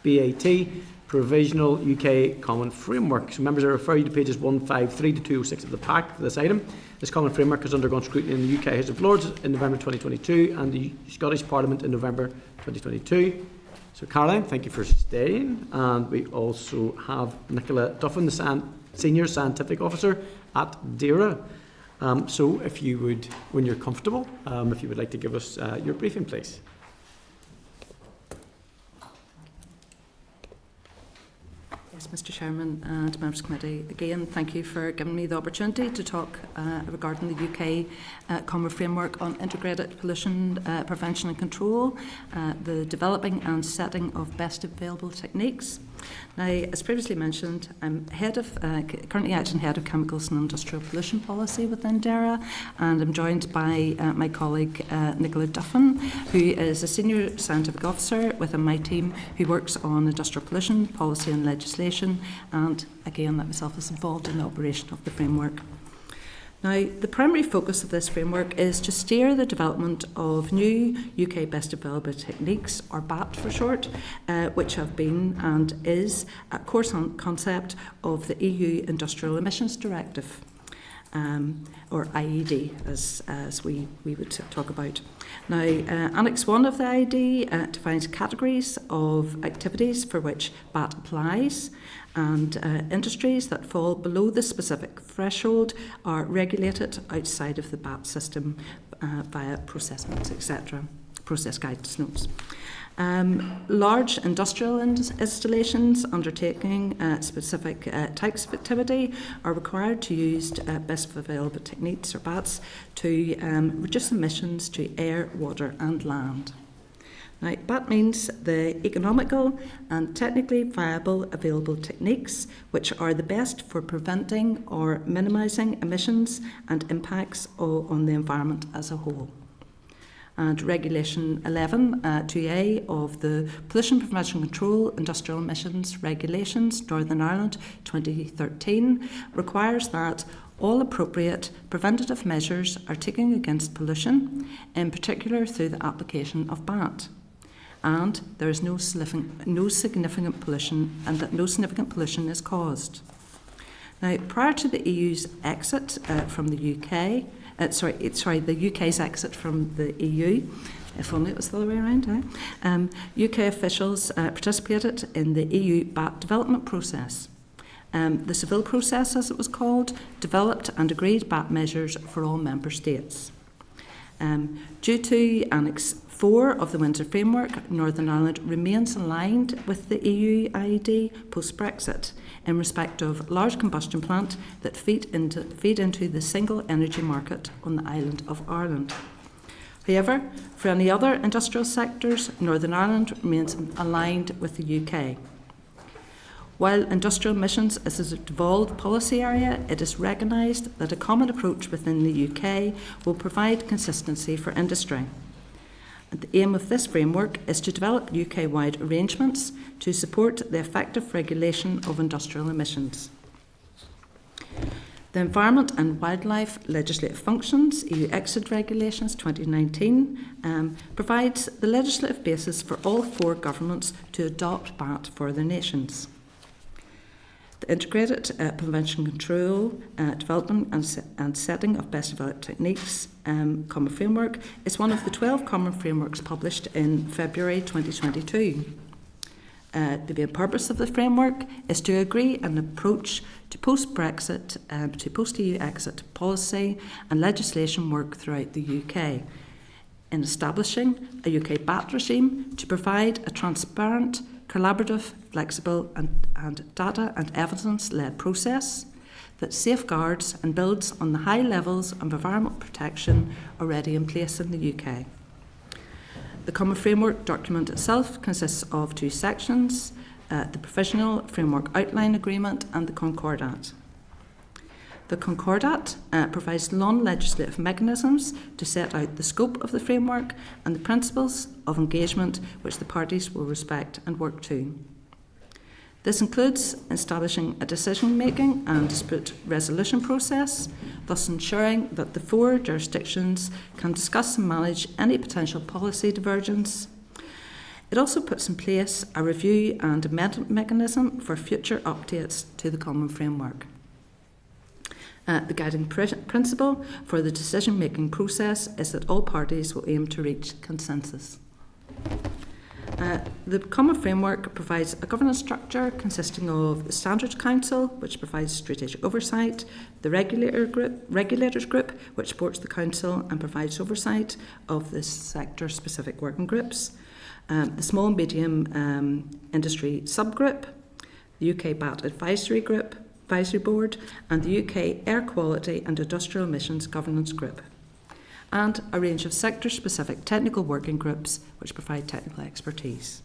BAT, provisional UK common framework. So members, I refer you to pages 153 to 206 of the pack for this item. This common framework has undergone scrutiny in the UK House of Lords in November 2022 and the Scottish Parliament in November 2022. So Caroline, thank you for staying. And we also have Nicola Duffin, the Senior Scientific Officer at DAERA. So if you would, when you're comfortable, if you would like to give us your briefing, please. Yes, Mr. Chairman and members of the committee, again, thank you for giving me the opportunity to talk regarding the UK Common Framework on Integrated Pollution Prevention and Control, the developing and setting of best available techniques. Now, as previously mentioned, I'm currently acting head of chemicals and industrial pollution policy within DAERA, and I'm joined by my colleague Nicola Duffin, who is a senior scientific officer within my team who works on industrial pollution policy and legislation, and again, that myself is involved in the operation of the framework. Now, the primary focus of this framework is to steer the development of new UK Best Available Techniques, or BAT for short, which have been and is a core concept of the EU Industrial Emissions Directive, or IED, as we would talk about. Now, Annex 1 of the IED defines categories of activities for which BAT applies, and industries that fall below the specific threshold are regulated outside of the BAT system via process notes, etc., process guidance notes. Large industrial installations undertaking specific types of activity are required to use best available techniques, or BATs, to reduce emissions to air, water and land. Now, BAT means the economical and technically viable available techniques which are the best for preventing or minimising emissions and impacts on the environment as a whole. And Regulation 11 2A of the Pollution Prevention Control Industrial Emissions Regulations, Northern Ireland 2013, requires that all appropriate preventative measures are taken against pollution, in particular through the application of BAT. And there is no significant pollution, and that no significant pollution is caused. Now, prior to the EU's exit from the UK, the UK's exit from the EU, if only it was the other way around, UK officials participated in the EU BAT development process. The Seville process, as it was called, developed and agreed BAT measures for all member states. Due to Annex 4 of the Windsor Framework, Northern Ireland remains aligned with the EU IED post-Brexit in respect of large combustion plant that feed into the single energy market on the island of Ireland. However, for any other industrial sectors, Northern Ireland remains aligned with the UK. While industrial emissions is a devolved policy area, it is recognised that a common approach within the UK will provide consistency for industry. And the aim of this framework is to develop UK-wide arrangements to support the effective regulation of industrial emissions. The Environment and Wildlife Legislative Functions, EU Exit Regulations 2019, provides the legislative basis for all 4 governments to adopt BAT for their nations. The Integrated Prevention Control, Development and Setting of Best Developed Techniques Common Framework is one of the 12 common frameworks published in February 2022. The main purpose of the framework is to agree an approach to post-Brexit, to post-EU exit policy and legislation work throughout the UK, in establishing a UK BAT regime to provide a transparent, collaborative, flexible and data and evidence-led process that safeguards and builds on the high levels of environmental protection already in place in the UK. The Common Framework document itself consists of 2 sections, the Provisional Framework Outline Agreement and the Concordat. The Concordat provides non-legislative mechanisms to set out the scope of the framework and the principles of engagement which the parties will respect and work to. This includes establishing a decision-making and dispute resolution process, thus ensuring that the 4 jurisdictions can discuss and manage any potential policy divergence. It also puts in place a review and amendment mechanism for future updates to the Common Framework. The guiding principle for the decision-making process is that all parties will aim to reach consensus. The Common Framework provides a governance structure consisting of the Standards Council, which provides strategic oversight, the Regulators Group, which supports the Council and provides oversight of the sector-specific working groups, the Small and Medium Industry Subgroup, the UK BAT Advisory Board, and the UK Air Quality and Industrial Emissions Governance Group, and a range of sector-specific technical working groups which provide technical expertise.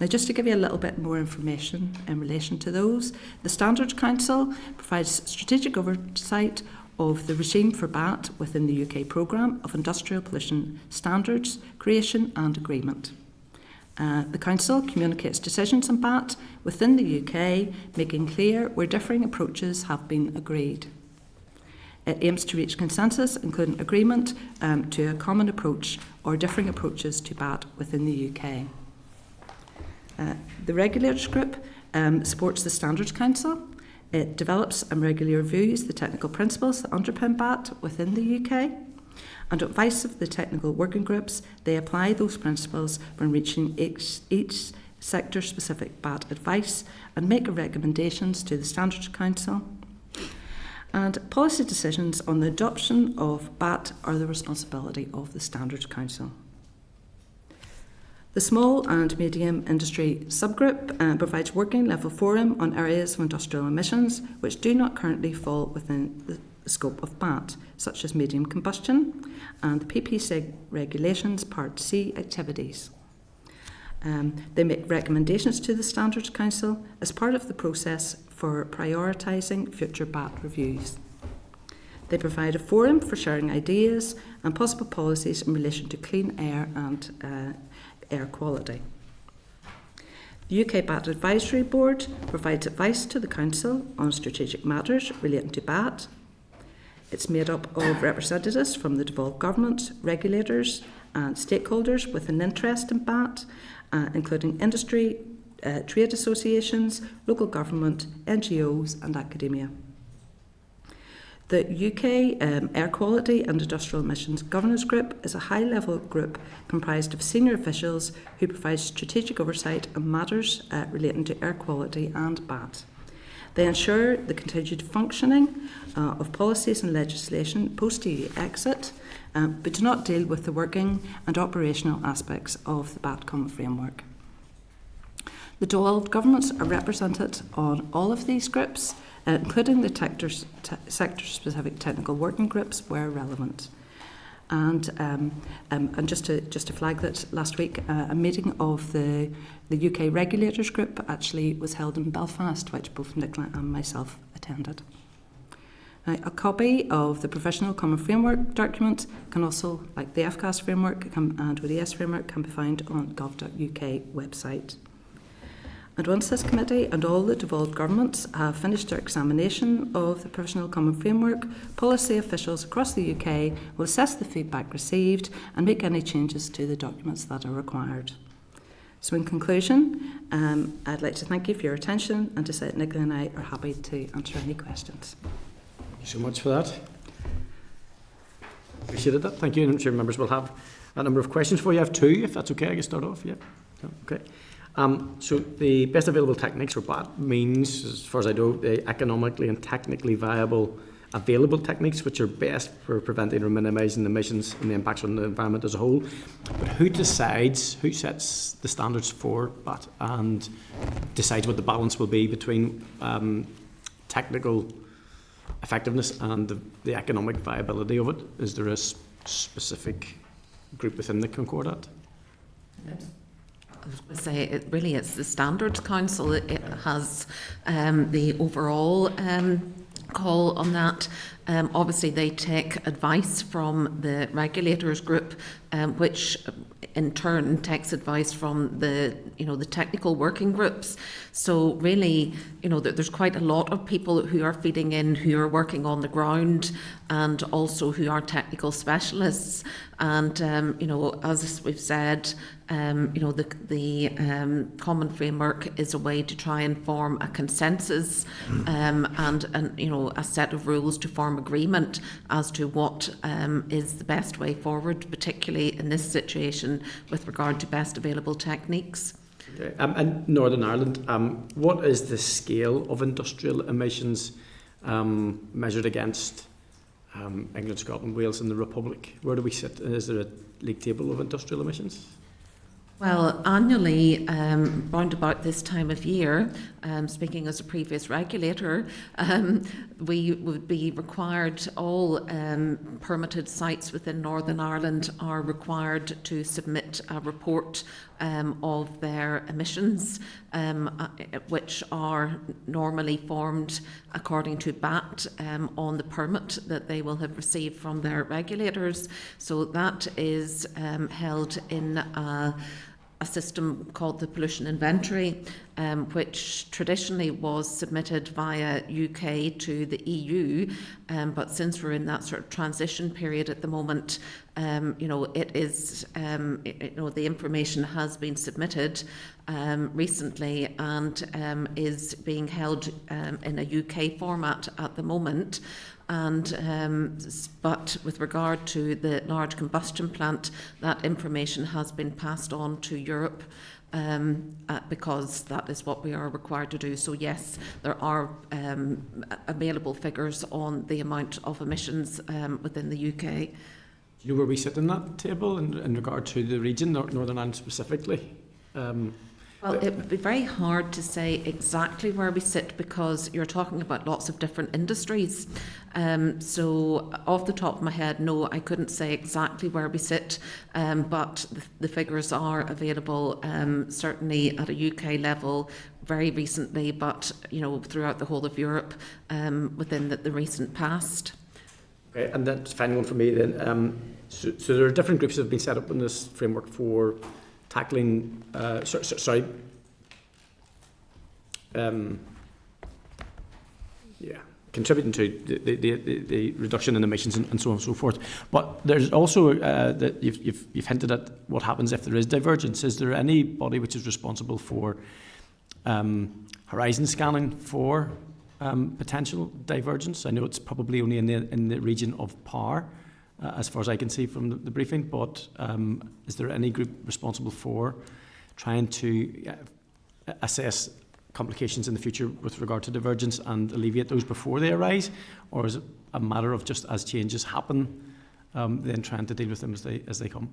Now, just to give you a little bit more information in relation to those, the Standards Council provides strategic oversight of the regime for BAT within the UK programme of industrial pollution standards, creation and agreement. The Council communicates decisions on BAT within the UK, making clear where differing approaches have been agreed. It aims to reach consensus, including agreement to a common approach or differing approaches to BAT within the UK. The Regulators Group supports the Standards Council. It develops and regularly reviews the technical principles that underpin BAT within the UK. And at advice of the technical working groups, they apply those principles when reaching each sector-specific BAT advice and make recommendations to the Standards Council. And policy decisions on the adoption of BAT are the responsibility of the Standards Council. The Small and Medium Industry Subgroup provides working level forum on areas of industrial emissions which do not currently fall within the scope of BAT, such as medium combustion and the PPC regulations Part C activities. They make recommendations to the Standards Council as part of the process for prioritising future BAT reviews. They provide a forum for sharing ideas and possible policies in relation to clean air and air quality. The UK BAT Advisory Board provides advice to the Council on strategic matters relating to BAT. It's made up of representatives from the devolved government, regulators and stakeholders with an interest in BAT, including industry, trade associations, local government, NGOs and academia. The UK Air Quality and Industrial Emissions Governance Group is a high-level group comprised of senior officials who provide strategic oversight on matters relating to air quality and BAT. They ensure the continued functioning of policies and legislation post-EU exit but do not deal with the working and operational aspects of the BAT Common Framework. The devolved governments are represented on all of these groups, including the sector-specific technical working groups where relevant. And just to flag that last week, a meeting of the UK Regulators Group actually was held in Belfast, which both Nicola and myself attended. Now, a copy of the Professional Common Framework document can also, like the FCAS framework and ODS framework, can be found on gov.uk website. And once this committee and all the devolved governments have finished their examination of the Professional Common Framework, policy officials across the UK will assess the feedback received and make any changes to the documents that are required. So in conclusion, I'd like to thank you for your attention and to say that Nicola and I are happy to answer any questions. Thank you so much for that. Appreciated that. Thank you. And I'm sure members will have a number of questions for you. I have two, if that's okay. I can start off. Yeah. Okay. So the best available techniques, or BAT, means, as far as I know, the economically and technically viable available techniques which are best for preventing or minimising emissions and the impacts on the environment as a whole. But who decides, who sets the standards for BAT and decides what the balance will be between technical effectiveness and the economic viability of it? Is there a specific group within the Concordat? I was going to say, it's the Standards Council. It has the overall call on that. Obviously, they take advice from the regulators group, which in turn takes advice from the technical working groups. So really, there's quite a lot of people who are feeding in, who are working on the ground, and also who are technical specialists. And as we've said, the common framework is a way to try and form a consensus and a set of rules to form agreement as to what is the best way forward, particularly in this situation with regard to best available techniques. Okay. And Northern Ireland, what is the scale of industrial emissions measured against England, Scotland, Wales and the Republic? Where do we sit? Is there a league table of industrial emissions? Well, annually, round about this time of year, speaking as a previous regulator, we would be required, all permitted sites within Northern Ireland are required to submit a report of their emissions, which are normally formed according to BAT on the permit that they will have received from their regulators. So that is held in a system called the Pollution Inventory, which traditionally was submitted via UK to the EU, but since we're in that sort of transition period at the moment, it is, the information has been submitted recently and is being held in a UK format at the moment. And but with regard to the large combustion plant, that information has been passed on to Europe because that is what we are required to do. So yes, there are available figures on the amount of emissions within the UK. Do you know where we sit in that table in regard to the region, Northern Ireland specifically? Well, it would be very hard to say exactly where we sit because you're talking about lots of different industries. So off the top of my head, no, I couldn't say exactly where we sit, but the figures are available certainly at a UK level very recently, but throughout the whole of Europe within the recent past. Okay, and then final one for me then. So there are different groups that have been set up in this framework for tackling, contributing to the reduction in emissions and so on and so forth. But there's also that you've hinted at what happens if there is divergence. Is there anybody which is responsible for horizon scanning for potential divergence? I know it's probably only in the region of power, as far as I can see from the briefing, but is there any group responsible for trying to assess complications in the future with regard to divergence and alleviate those before they arise? Or is it a matter of just as changes happen, then trying to deal with them as they come.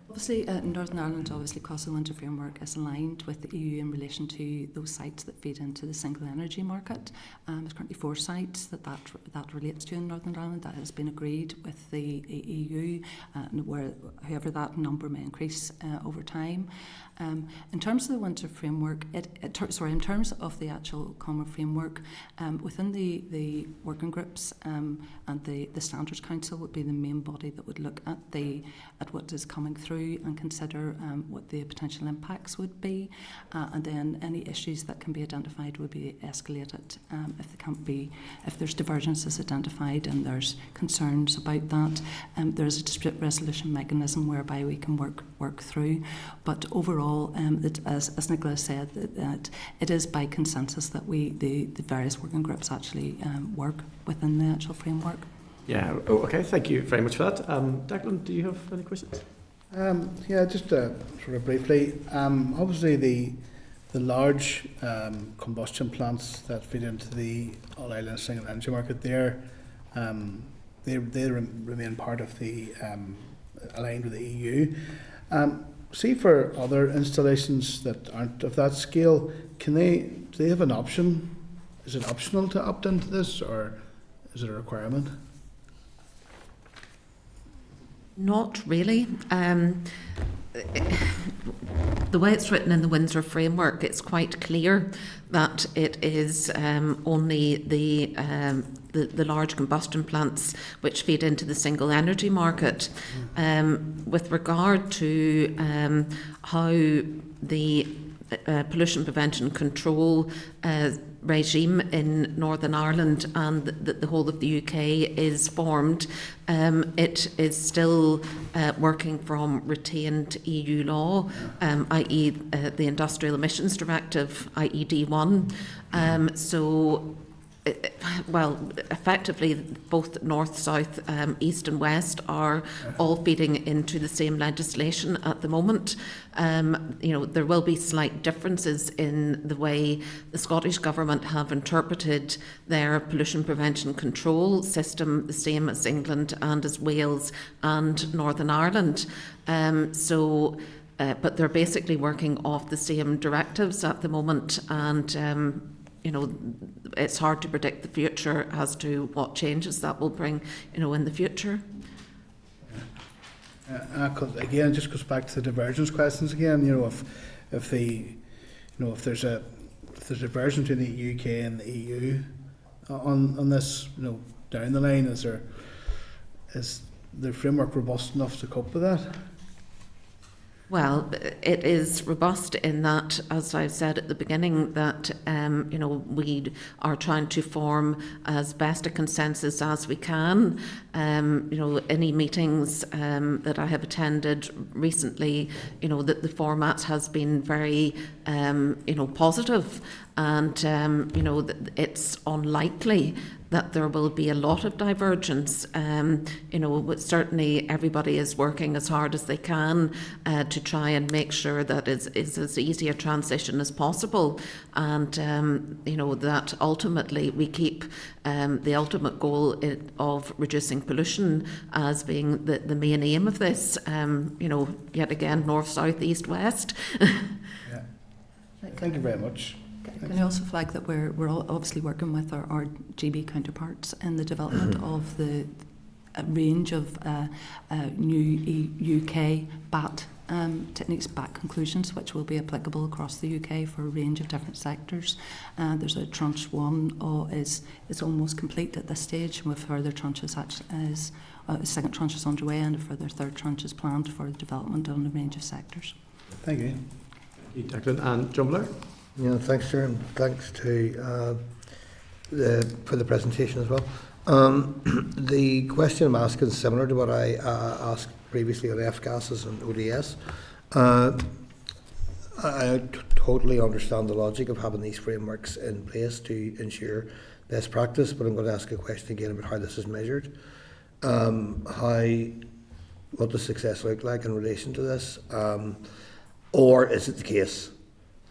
Obviously, Northern Ireland, obviously, across the winter framework is aligned with the EU in relation to those sites that feed into the single energy market. There's currently 4 sites that relates to in Northern Ireland that has been agreed with the EU, however that number may increase over time. In terms of the winter framework, in terms of the actual common framework, within the working groups and the Standards Council would be the main body that would look at what is coming through and consider what the potential impacts would be, and then any issues that can be identified would be escalated if there's divergences identified and there's concerns about that. There's a dispute resolution mechanism whereby we can work through, but overall, as Nicola said, that it is by consensus that the various working groups actually work within the actual framework. Yeah, okay, thank you very much for that. Declan, do you have any questions? Yeah, just sort of briefly. Obviously, the large combustion plants that feed into the all-island single energy market, they remain part of the aligned with the EU. See, for other installations that aren't of that scale, do they have an option? Is it optional to opt into this, or is it a requirement? Not really. The way it's written in the Windsor framework, it's quite clear that it is only the large combustion plants which feed into the single energy market. With regard to how the pollution prevention control regime in Northern Ireland and the whole of the UK is formed, it is still working from retained EU law, i.e. The Industrial Emissions Directive, IED1. Effectively, both north, south, east and west are all feeding into the same legislation at the moment. There will be slight differences in the way the Scottish Government have interpreted their pollution prevention control system, the same as England and as Wales and Northern Ireland. But they're basically working off the same directives at the moment, and it's hard to predict the future as to what changes that will bring, in the future. Again, it just goes back to the divergence questions again. If there's a divergence between the UK and the EU on this, down the line, is the framework robust enough to cope with that? Well, it is robust in that, as I've said at the beginning, that we are trying to form as best a consensus as we can. Any meetings that I have attended recently, that the format has been very, positive, and it's unlikely that there will be a lot of divergence. Certainly everybody is working as hard as they can to try and make sure that it's as easy a transition as possible, and that ultimately we keep the ultimate goal of reducing pollution as being the main aim of this. Yet again, north, south, east, west. Yeah. Thank you very much. Can I also flag that we're all obviously working with our GB counterparts in the development of the range of new UK BAT techniques, BAT conclusions, which will be applicable across the UK for a range of different sectors. There's a tranche 1 is almost complete at this stage, with further tranches second tranche is underway, and a further third tranche is planned for development on a range of sectors. Thank you. Thank you, Declan. And John Blair? Yeah, thanks, Chair, and thanks to for the presentation as well. The question I'm asking is similar to what I asked previously on F-gases and ODS. I totally understand the logic of having these frameworks in place to ensure best practice, but I'm going to ask a question again about how this is measured. What does success look like in relation to this? Or is it the case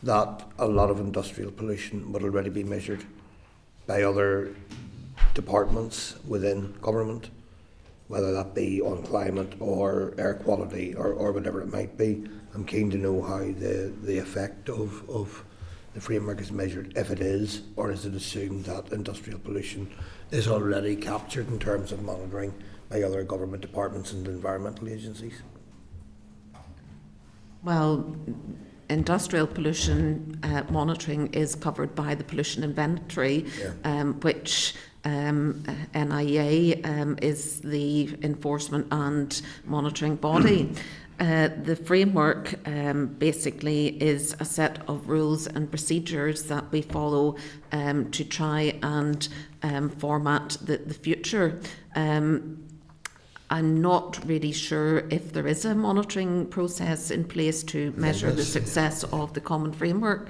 that a lot of industrial pollution would already be measured by other departments within government whether that be on climate or air quality or whatever it might be. I'm keen to know how the effect of the framework is measured, if it is, or is it assumed that industrial pollution is already captured in terms of monitoring by other government departments and environmental agencies? Well, industrial pollution monitoring is covered by the pollution inventory, which NIA is the enforcement and monitoring body. The framework basically is a set of rules and procedures that we follow to try and format the future. I'm not really sure if there is a monitoring process in place to measure the success of the common framework.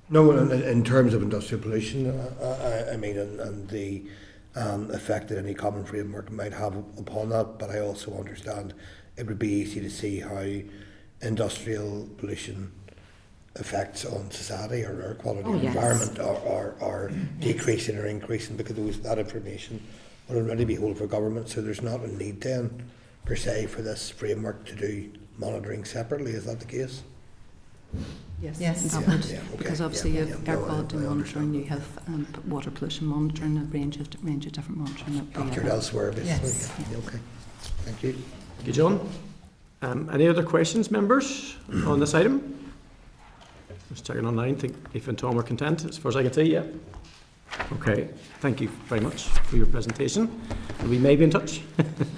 No, in terms of industrial pollution, I mean, and the effect that any common framework might have upon that, but I also understand it would be easy to see how industrial pollution effects on society or air quality or environment are decreasing or increasing, because that information will already be held for government, so there's not a need then per se for this framework to do monitoring separately. Is that the case? Yes. That would, because obviously you have air quality monitoring, you have water pollution monitoring, a range of different monitoring. Captured elsewhere, basically. Yes. Okay. Thank you. Thank you, John. Any other questions, members, on this item? Just checking online. Think Aoife and Tom are content, as far as I can see. Yeah. Okay. Thank you very much for your presentation. And we may be in touch.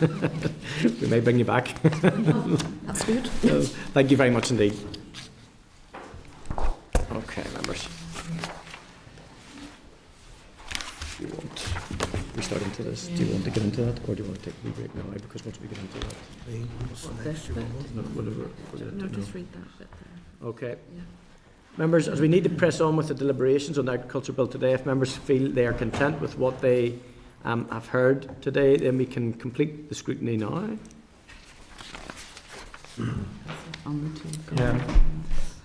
We may bring you back. That's good. Thank you very much indeed. Okay, members. Do you want we start into this? Do you want to get into that, or do you want to take a wee break now? Because once we get into that, whatever. No, just read that bit there. Okay. Yeah. Members, as we need to press on with the deliberations on the Agriculture Bill today, if members feel they are content with what they have heard today, then we can complete the scrutiny now. On the two. Yeah.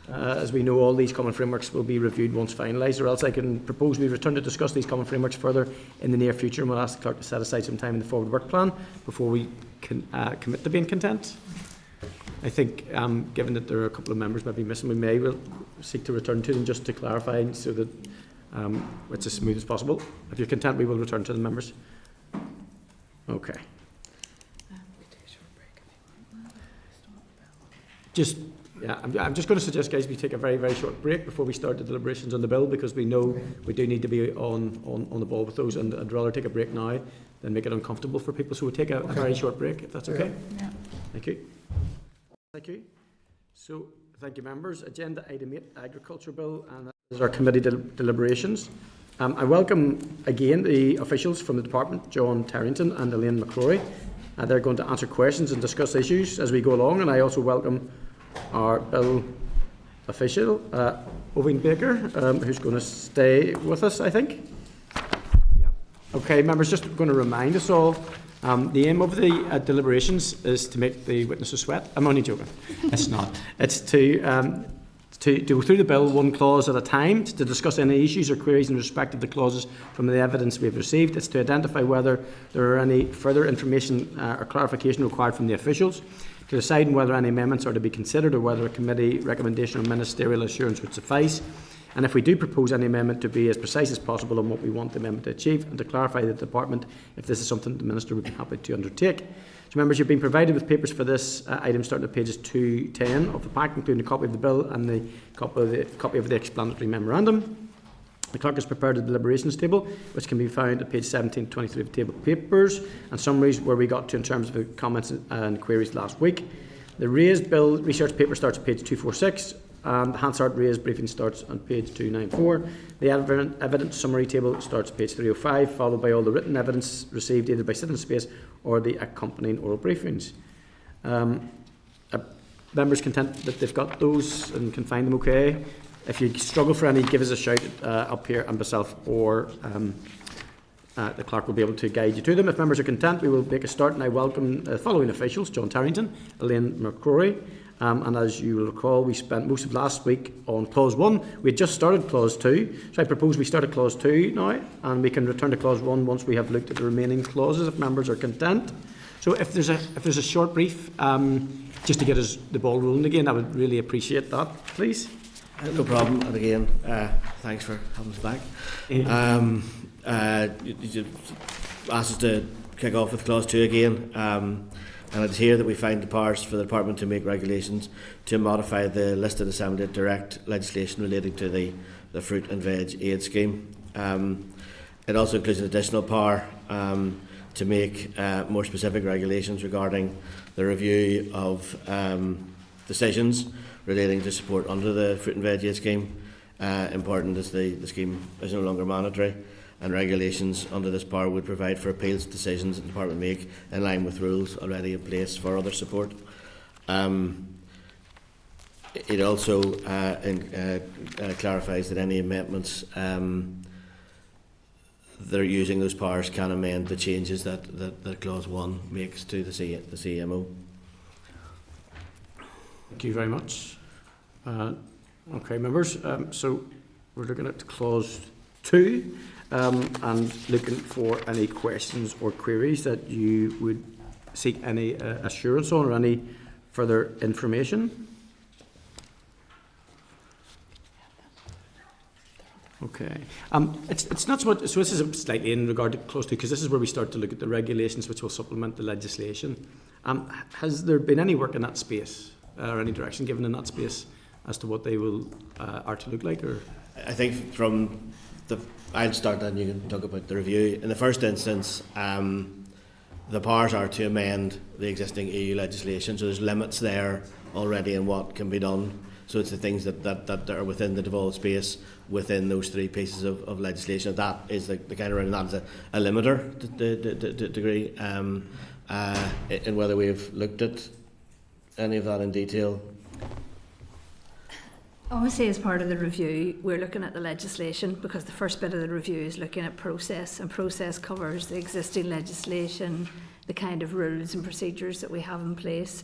As we know, all these common frameworks will be reviewed once finalised, or else I can propose we return to discuss these common frameworks further in the near future, and we'll ask the clerk to set aside some time in the forward work plan before we can commit to being content. I think, given that there are a couple of members maybe missing, we may will seek to return to them just to clarify, so that it's as smooth as possible. If you're content, we will return to the members. Okay. I'm just going to suggest, guys, we take a very, very short break before we start the deliberations on the bill, because we know we do need to be on the ball with those, and I'd rather take a break now than make it uncomfortable for people. So we'll take a very short break, if that's okay. Yeah. Thank you. Thank you. So, thank you, members. Agenda item 8, Agriculture Bill, and that is our committee deliberations. I welcome again the officials from the department, John Tarrington and Elaine McCrory. They're going to answer questions and discuss issues as we go along, and I also welcome our bill official, Owen Baker, who's going to stay with us, I think. Yeah. Okay, members, just going to remind us all, the aim of the deliberations is to make the witnesses sweat. I'm only joking. It's not. It's to go through the bill one clause at a time, to discuss any issues or queries in respect of the clauses from the evidence we have received. It's to identify whether there are any further information or clarification required from the officials, to decide whether any amendments are to be considered or whether a committee recommendation or ministerial assurance would suffice, and if we do propose any amendment, to be as precise as possible on what we want the amendment to achieve, and to clarify the department if this is something the Minister would be happy to undertake. So, members, you've been provided with papers for this item starting at pages 210 of the pack, including a copy of the bill and the copy of the explanatory memorandum. The clerk has prepared a deliberations table, which can be found at page 17 to 23 of the table of papers, and summaries where we got to in terms of the comments and queries last week. The raised bill research paper starts at page 246, and the Hansard raised briefing starts on page 294. The evidence summary table starts at page 305, followed by all the written evidence received either by sitting space or the accompanying oral briefings. Members content that they've got those and can find them okay? If you struggle for any, give us a shout up here, and myself or the clerk will be able to guide you to them. If members are content, we will make a start, and I welcome the following officials: John Tarrington, Elaine McCrory, And as you will recall, we spent most of last week on Clause 1. We had just started Clause 2. So I propose we start at Clause 2 now, and we can return to Clause 1 once we have looked at the remaining clauses, if members are content. So if there's a short brief, just to get us the ball rolling again, I would really appreciate that, please. No problem. And again, thanks for having us back. You asked us to kick off with Clause 2 again. And it's here that we find the powers for the Department to make regulations to modify the listed Assembly Direct legislation relating to the Fruit and Veg Aid Scheme. It also includes an additional power to make more specific regulations regarding the review of decisions relating to support under the Fruit and Veg Aid Scheme. Important as the scheme is no longer mandatory, and regulations under this power would provide for appeals to decisions that the Department make in line with rules already in place for other support. It also clarifies that any amendments that are using those powers can amend the changes that Clause 1 makes to the CMO. Thank you very much. Okay, members, so we're looking at Clause 2 and looking for any questions or queries that you would seek any assurance on or any further information. Okay. It's not so much, so this is slightly in regard to Clause 2, because this is where we start to look at the regulations which will supplement the legislation. Has there been any work in that space or any direction given in that space as to what they will are to look like? Or I think from I'll start and you can talk about the review. In the first instance, the powers are to amend the existing EU legislation, so there's limits there already in what can be done. So it's the things that are within the devolved space within those three pieces of legislation. That is the kind of that is a limiter to degree. And whether we've looked at any of that in detail. Obviously, as part of the review, we're looking at the legislation, because the first bit of the review is looking at process, and process covers the existing legislation, the kind of rules and procedures that we have in place.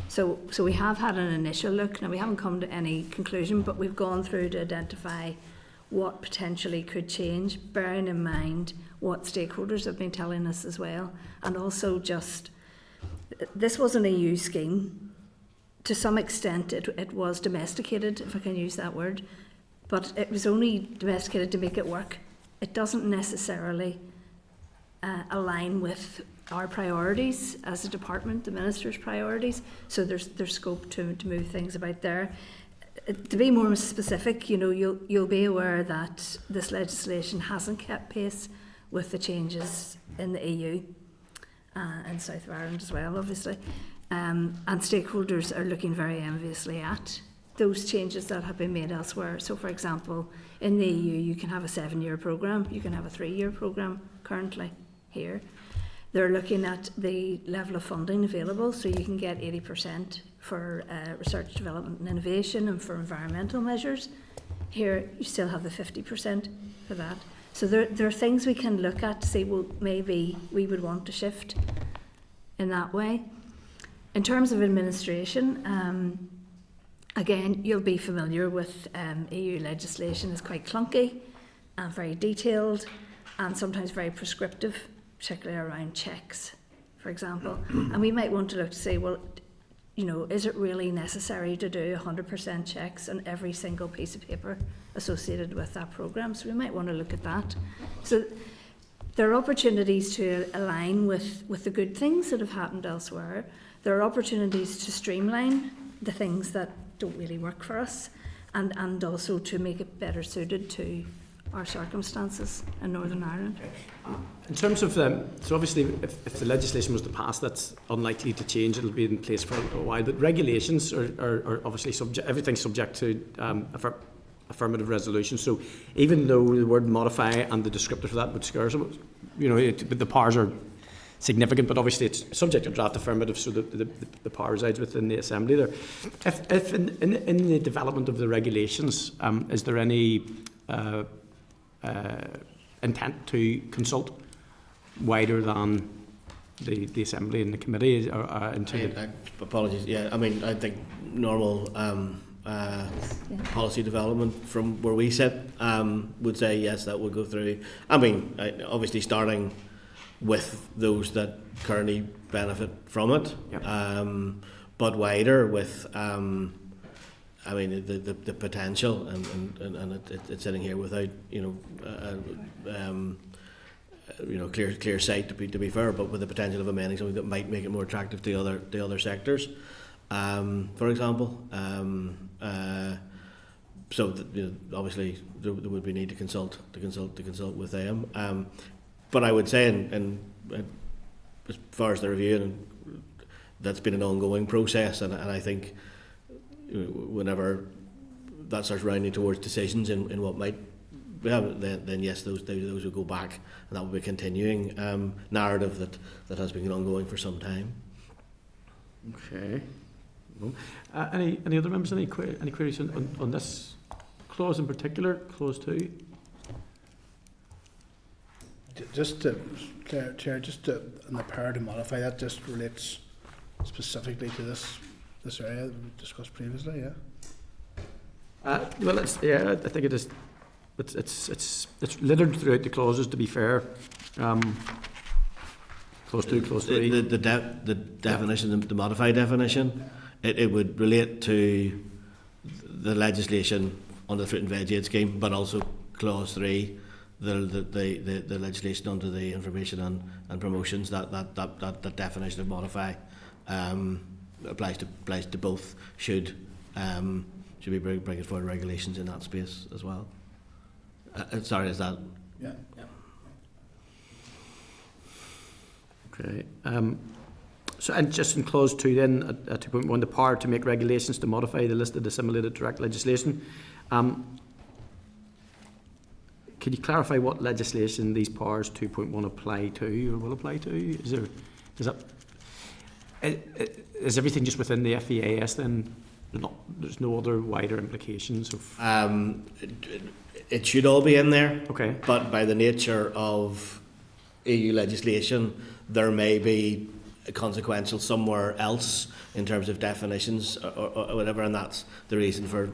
So we have had an initial look. Now, we haven't come to any conclusion, but we've gone through to identify what potentially could change, bearing in mind what stakeholders have been telling us as well. And also just, this was an EU scheme. To some extent, it was domesticated, if I can use that word, but it was only domesticated to make it work. It doesn't necessarily align with our priorities as a department, the Minister's priorities, so there's scope to move things about there. To be more specific, you'll be aware that this legislation hasn't kept pace with the changes in the EU and south of Ireland as well, obviously. And stakeholders are looking very enviously at those changes that have been made elsewhere. So, for example, in the EU, you can have a 7-year programme, you can have a 3-year programme currently here. They're looking at the level of funding available, so you can get 80% for research, development and innovation, and for environmental measures. Here, you still have the 50% for that. So there are things we can look at to say, well, maybe we would want to shift in that way. In terms of administration, again, you'll be familiar with EU legislation is quite clunky and very detailed and sometimes very prescriptive, particularly around checks, for example. And we might want to look to say, well, is it really necessary to do 100% checks on every single piece of paper associated with that programme? So we might want to look at that. So there are opportunities to align with the good things that have happened elsewhere. There are opportunities to streamline the things that don't really work for us, and also to make it better suited to our circumstances in Northern Ireland. in terms of so obviously if the legislation was to pass, that's unlikely to change. It'll be in place for a while. But regulations are obviously everything's subject to affirmative resolution. So even though the word modify and the descriptor for that would scare us, but the powers are significant, but obviously it's subject to draft affirmative, so the power resides within the Assembly there. If in the development of the regulations, is there any intent to consult wider than the Assembly and the Committee into the... Apologies, yeah, I mean, I think normal policy development from where we sit would say yes, that would go through. I mean, obviously starting with those that currently benefit from it, but wider with, I mean, the potential, and it's sitting here without, clear sight to be fair, but with the potential of amending something that might make it more attractive to other sectors, for example. So obviously there would be need to consult with them. But I would say, in as far as the review, that's been an ongoing process, and I think whenever that starts rounding towards decisions in what might, then yes, those will go back, and that will be a continuing narrative that has been ongoing for some time. Okay. Any other members? Any queries on this clause in particular, clause 2? Just to, Chair, on the power to modify, that just relates specifically to this area that we discussed previously, yeah? Well, I think it is. It's littered throughout the clauses, to be fair. Clause 2, clause 3. The definition, the modified definition, it would relate to the legislation under the fruit and veg aid scheme, but also clause 3, the legislation under the information and promotions. That definition of modify applies to both. Should be bringing forward regulations in that space as well. Sorry, is that? Yeah. Okay. So, and just in clause 2 then, at 2.1, the power to make regulations to modify the listed assimilated direct legislation. Could you clarify what legislation these powers 2.1 apply to or will apply to? Is everything just within the FEAS then? There's no other wider implications of... It should all be in there. Okay. But by the nature of EU legislation, there may be consequential somewhere else in terms of definitions or whatever, and that's the reason for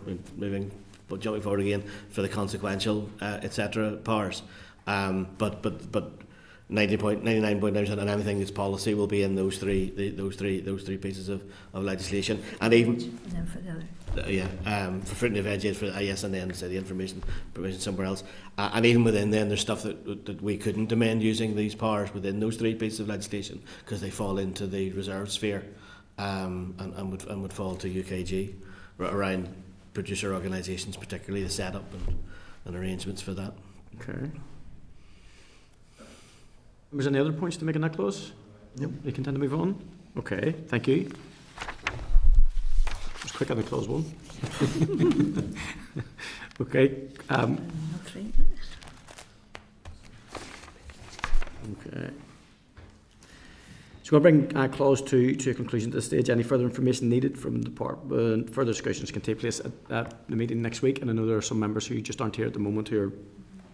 jumping forward again for the consequential etc. powers. But 99.9% and anything that's policy will be in those three pieces of legislation, and even And then for the other. For fruit and veg, for and then say the information provision somewhere else, and even within then there's stuff that we couldn't amend using these powers within those three pieces of legislation because they fall into the reserve sphere, and would fall to UKG around producer organisations, particularly the setup and arrangements for that. Okay. Was there any other points to make in that clause? Yep. You content to move on? Okay, thank you. Just quick on the clause 1. Okay. Okay. So we'll bring clause 2 to a conclusion at this stage. Any further information needed from the department? Further discussions can take place at the meeting next week, and I know there are some members who just aren't here at the moment who are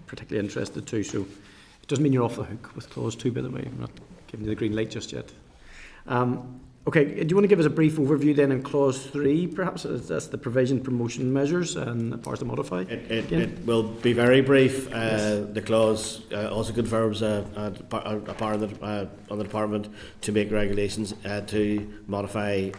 particularly interested too. So it doesn't mean you're off the hook with clause 2, by the way. I'm not giving you the green light just yet. Okay, do you want to give us a brief overview then in clause 3, perhaps? That's the provision promotion measures and powers to modify. It will be very brief. Yes. The clause also confirms a power on the department to make regulations to modify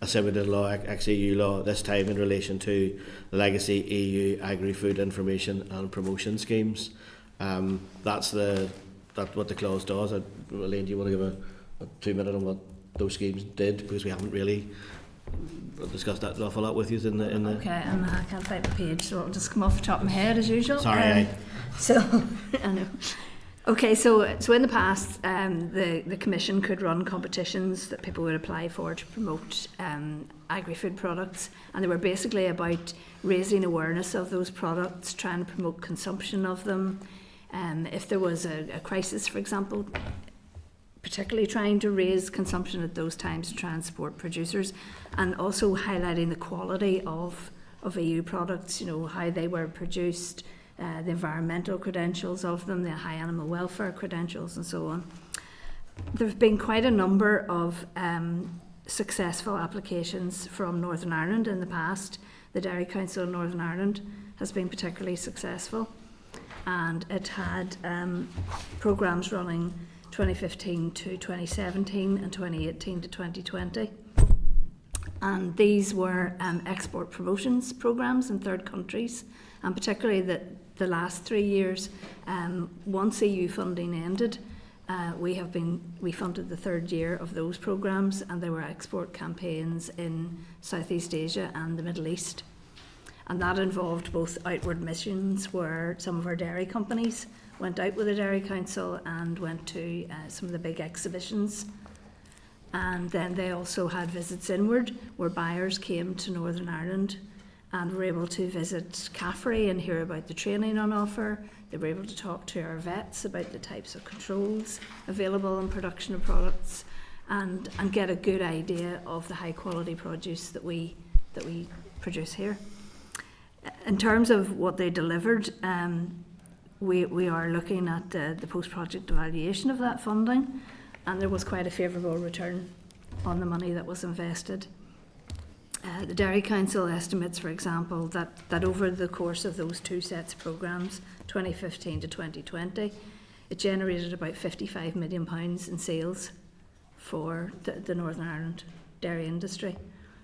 assimilated law, ex-EU law, this time in relation to the legacy EU agri-food information and promotion schemes. That's what the clause does. Elaine, do you want to give a 2-minute on what those schemes did, because we haven't really discussed that an awful lot with you in the Okay, and I can't find the page, so it'll just come off the top of my head as usual. Sorry. So I know. Okay, so in the past, the Commission could run competitions that people would apply for to promote agri-food products, and they were basically about raising awareness of those products, trying to promote consumption of them. If there was a crisis, for example, particularly trying to raise consumption at those times to try and support producers, and also highlighting the quality of EU products, how they were produced, the environmental credentials of them, the high animal welfare credentials and so on. There have been quite a number of successful applications from Northern Ireland in the past. The Dairy Council of Northern Ireland has been particularly successful, and it had programmes running 2015 to 2017 and 2018 to 2020. And these were export promotions programmes in third countries, and particularly the last 3 years, once EU funding ended, we funded the third year of those programmes, and there were export campaigns in Southeast Asia and the Middle East. And that involved both outward missions, where some of our dairy companies went out with the Dairy Council and went to some of the big exhibitions. And then they also had visits inward, where buyers came to Northern Ireland and were able to visit CAFRE and hear about the training on offer. They were able to talk to our vets about the types of controls available in production of products, and get a good idea of the high quality produce that we produce here. In terms of what they delivered, we are looking at the post-project evaluation of that funding, and there was quite a favourable return on the money that was invested. The Dairy Council estimates, for example, that over the course of those two sets of programmes, 2015 to 2020, it generated about £55 million in sales for the Northern Ireland dairy industry.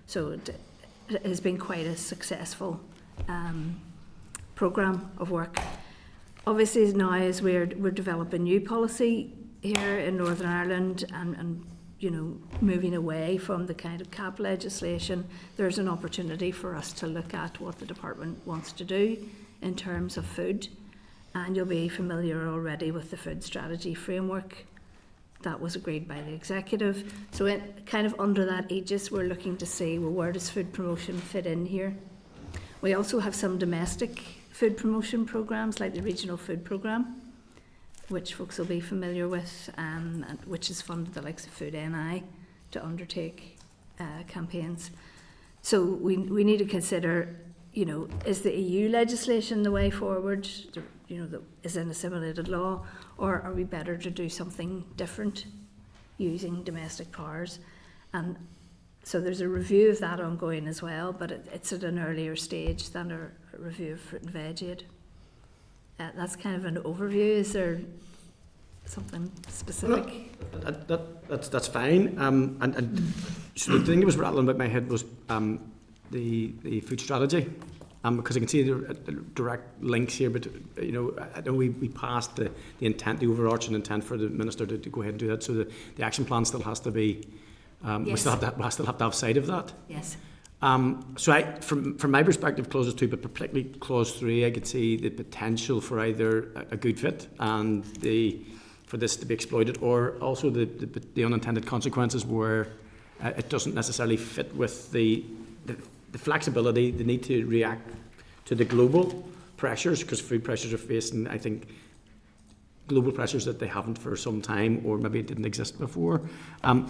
So it has been quite a successful programme of work. Obviously now, as we're developing new policy here in Northern Ireland, and you know, moving away from the kind of CAP legislation, there's an opportunity for us to look at what the department wants to do in terms of food. And you'll be familiar already with the food strategy framework that was agreed by the executive. So kind of under that aegis, we're looking to see, well, where does food promotion fit in here? We also have some domestic food promotion programmes, like the Regional Food Programme, which folks will be familiar with, and which has funded the likes of Food NI to undertake campaigns. So we need to consider, you know, is the EU legislation the way forward, you know, that is in assimilated law, or are we better to do something different using domestic powers? And so there's a review of that ongoing as well, but it's at an earlier stage than a review of fruit and veg aid. That's kind of an overview. Is there something specific? That's fine. And so the thing that was rattling about my head was the food strategy, because I can see the direct links here. But you know, I know we passed the intent, the overarching intent for the minister to go ahead and do that. So the action plan still has to be. Yes. We still have to have sight of that. Yes. So from my perspective, clauses 2, but particularly clause 3, I could see the potential for either a good fit and for this to be exploited, or also the unintended consequences where it doesn't necessarily fit with the flexibility, the need to react to the global pressures, because food pressures are facing, I think, global pressures that they haven't for some time, or maybe it didn't exist before. And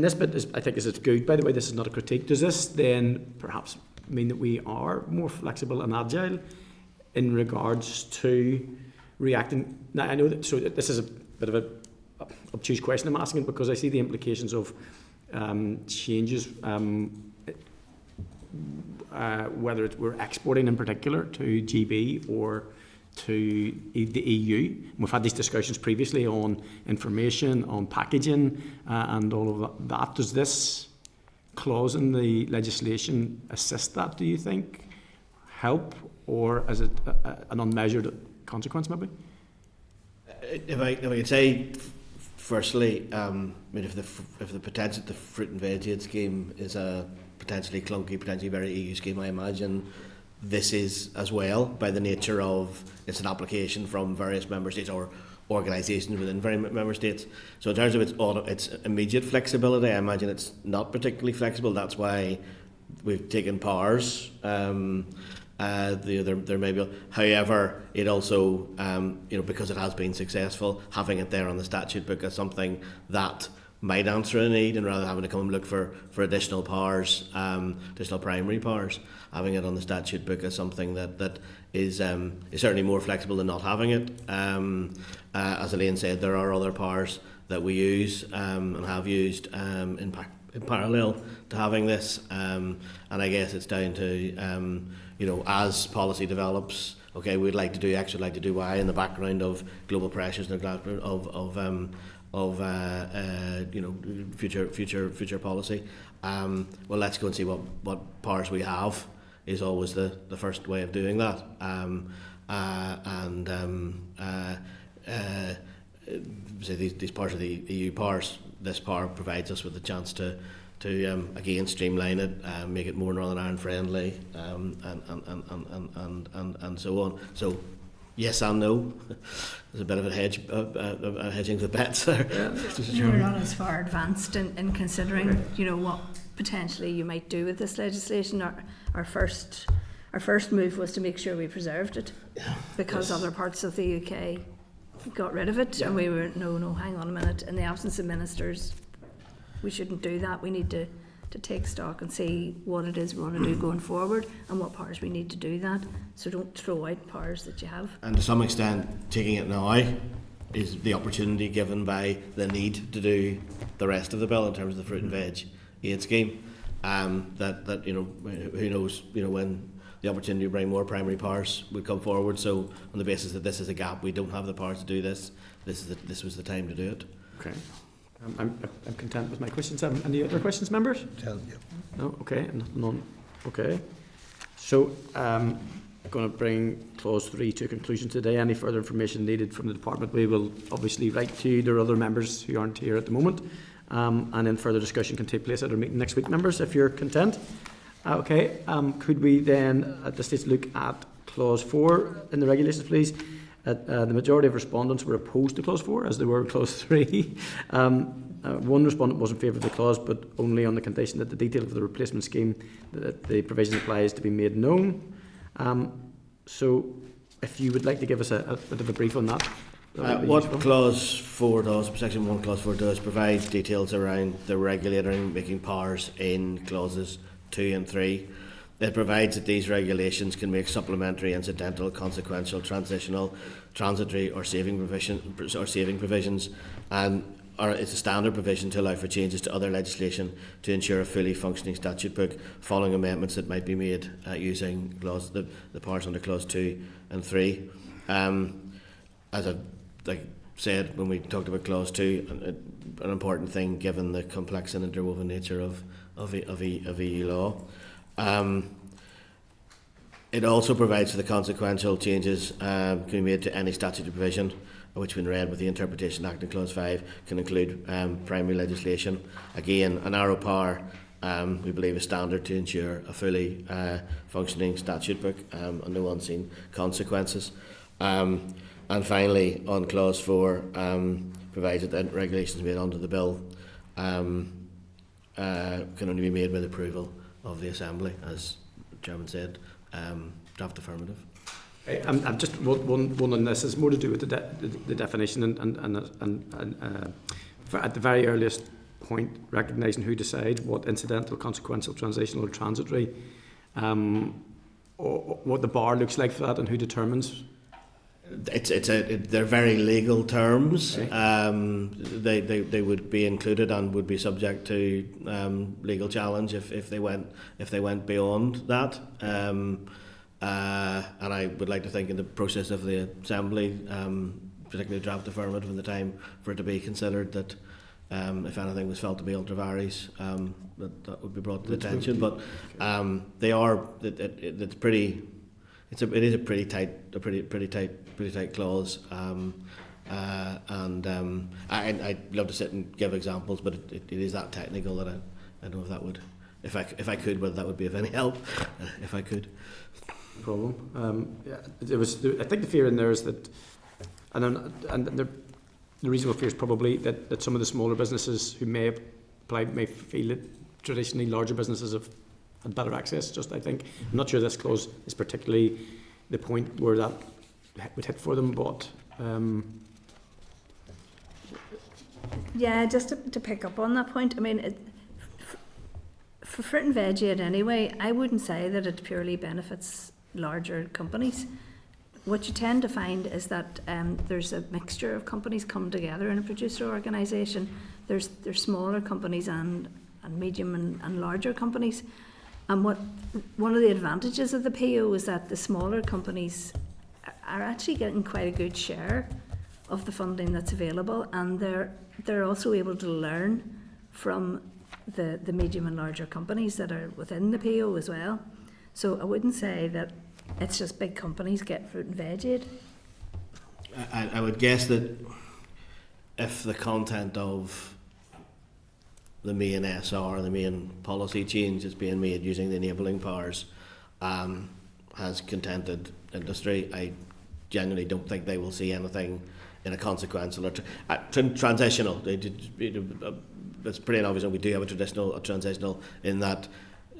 this bit, I think, is good. By the way, this is not a critique. Does this then perhaps mean that we are more flexible and agile in regards to reacting? Now, I know that, so this is a bit of an obtuse question I'm asking, because I see the implications of changes, whether we're exporting in particular to GB or to the EU. We've had these discussions previously on information, on packaging, and all of that. Does this clause in the legislation assist that, do you think? Help? Or is it an unmeasured consequence, maybe? If I could say, firstly, I mean, if the potential, the fruit and veg aid scheme is a potentially clunky, potentially very EU scheme, I imagine this is as well, by the nature of it's an application from various member states or organisations within various member states. So in terms of its immediate flexibility, I imagine it's not particularly flexible. That's why we've taken powers. There may be, however, it also, because it has been successful, having it there on the statute book is something that might answer a need, and rather than having to come and look for additional powers, additional primary powers, having it on the statute book is something that is certainly more flexible than not having it. As Elaine said, there are other powers that we use and have used in parallel to having this, and I guess it's down to as policy develops. Okay, we'd like to do X, we'd like to do Y in the background of global pressures and future policy. Well, let's go and see what powers we have is always the first way of doing that. So these powers are the EU powers. This power provides us with the chance to again streamline it, make it more Northern Ireland friendly, and so on. So yes and no. There's a bit of a hedging the bets there. We're not as far advanced in considering, what potentially you might do with this legislation. Our first move was to make sure we preserved it, because other parts of the UK got rid of it, and we were no, hang on a minute. In the absence of ministers, we shouldn't do that. We need to take stock and see what it is we want to do going forward and what powers we need to do that. So don't throw out powers that you have. And to some extent, taking it now is the opportunity given by the need to do the rest of the bill in terms of the fruit and veg aid scheme. That who knows when the opportunity to bring more primary powers would come forward. So on the basis that this is a gap, we don't have the power to do this. This was the time to do it. Okay. I'm content with my questions. Any other questions, members? No? Okay. None? Okay. So I'm going to bring clause 3 to a conclusion today. Any further information needed from the department, we will obviously write to you. There are other members who aren't here at the moment. And then further discussion can take place at our meeting next week, members, if you're content. Okay. Could we then at this stage look at clause 4 in the regulations, please? The majority of respondents were opposed to clause 4, as they were clause 3. One respondent was in favour of the clause, but only on the condition that the detail of the replacement scheme that the provision applies to be made known. So, if you would like to give us a bit of a brief on that. What clause 4 does, section 1 clause 4 does, provide details around the regulatory making powers in clauses 2 and 3. It provides that these regulations can make supplementary, incidental, consequential, transitional, transitory or saving provisions, and it's a standard provision to allow for changes to other legislation to ensure a fully functioning statute book following amendments that might be made using the powers under clause 2 and 3. As I said when we talked about clause 2, an important thing given the complex and interwoven nature of EU law. It also provides for the consequential changes can be made to any statutory provision, which when read with the Interpretation Act in clause 5 can include primary legislation. Again, a narrow power we believe is standard to ensure a fully functioning statute book and no unseen consequences. And finally, on clause 4, provides that regulations made under the bill can only be made with approval of the Assembly, as the Chairman said, draft affirmative. I'm just one on this. It's more to do with the definition and at the very earliest point, recognising who decides what incidental, consequential, transitional, or transitory, or what the bar looks like for that, and who determines. They're very legal terms. Okay. They would be included and would be subject to legal challenge if they went beyond that. And I would like to think in the process of the Assembly, particularly draft affirmative in the time for it to be considered, that if anything was felt to be ultra vires, that would be brought to attention. But they are. It's pretty. It is a pretty tight clause, and I'd love to sit and give examples, but it is that technical that I don't know if that would, if I could, whether that would be of any help, if I could. No problem. I think the fear in there is that, and the reasonable fear is probably that some of the smaller businesses who may apply may feel that traditionally larger businesses have had better access. Just I think I'm not sure this clause is particularly the point where that would hit for them, but Yeah, just to pick up on that point, I mean, for fruit and veg aid anyway, I wouldn't say that it purely benefits larger companies. What you tend to find is that there's a mixture of companies come together in a producer organisation. There's smaller companies and medium and larger companies. And one of the advantages of the PO is that the smaller companies are actually getting quite a good share of the funding that's available, and they're also able to learn from the medium and larger companies that are within the PO as well. So I wouldn't say that it's just big companies get fruit and veg aid. I would guess that if the content of the main SR, the main policy change is being made using the enabling powers, has contented industry, I genuinely don't think they will see anything in a consequential or transitional. It's pretty obvious that we do have a transitional in that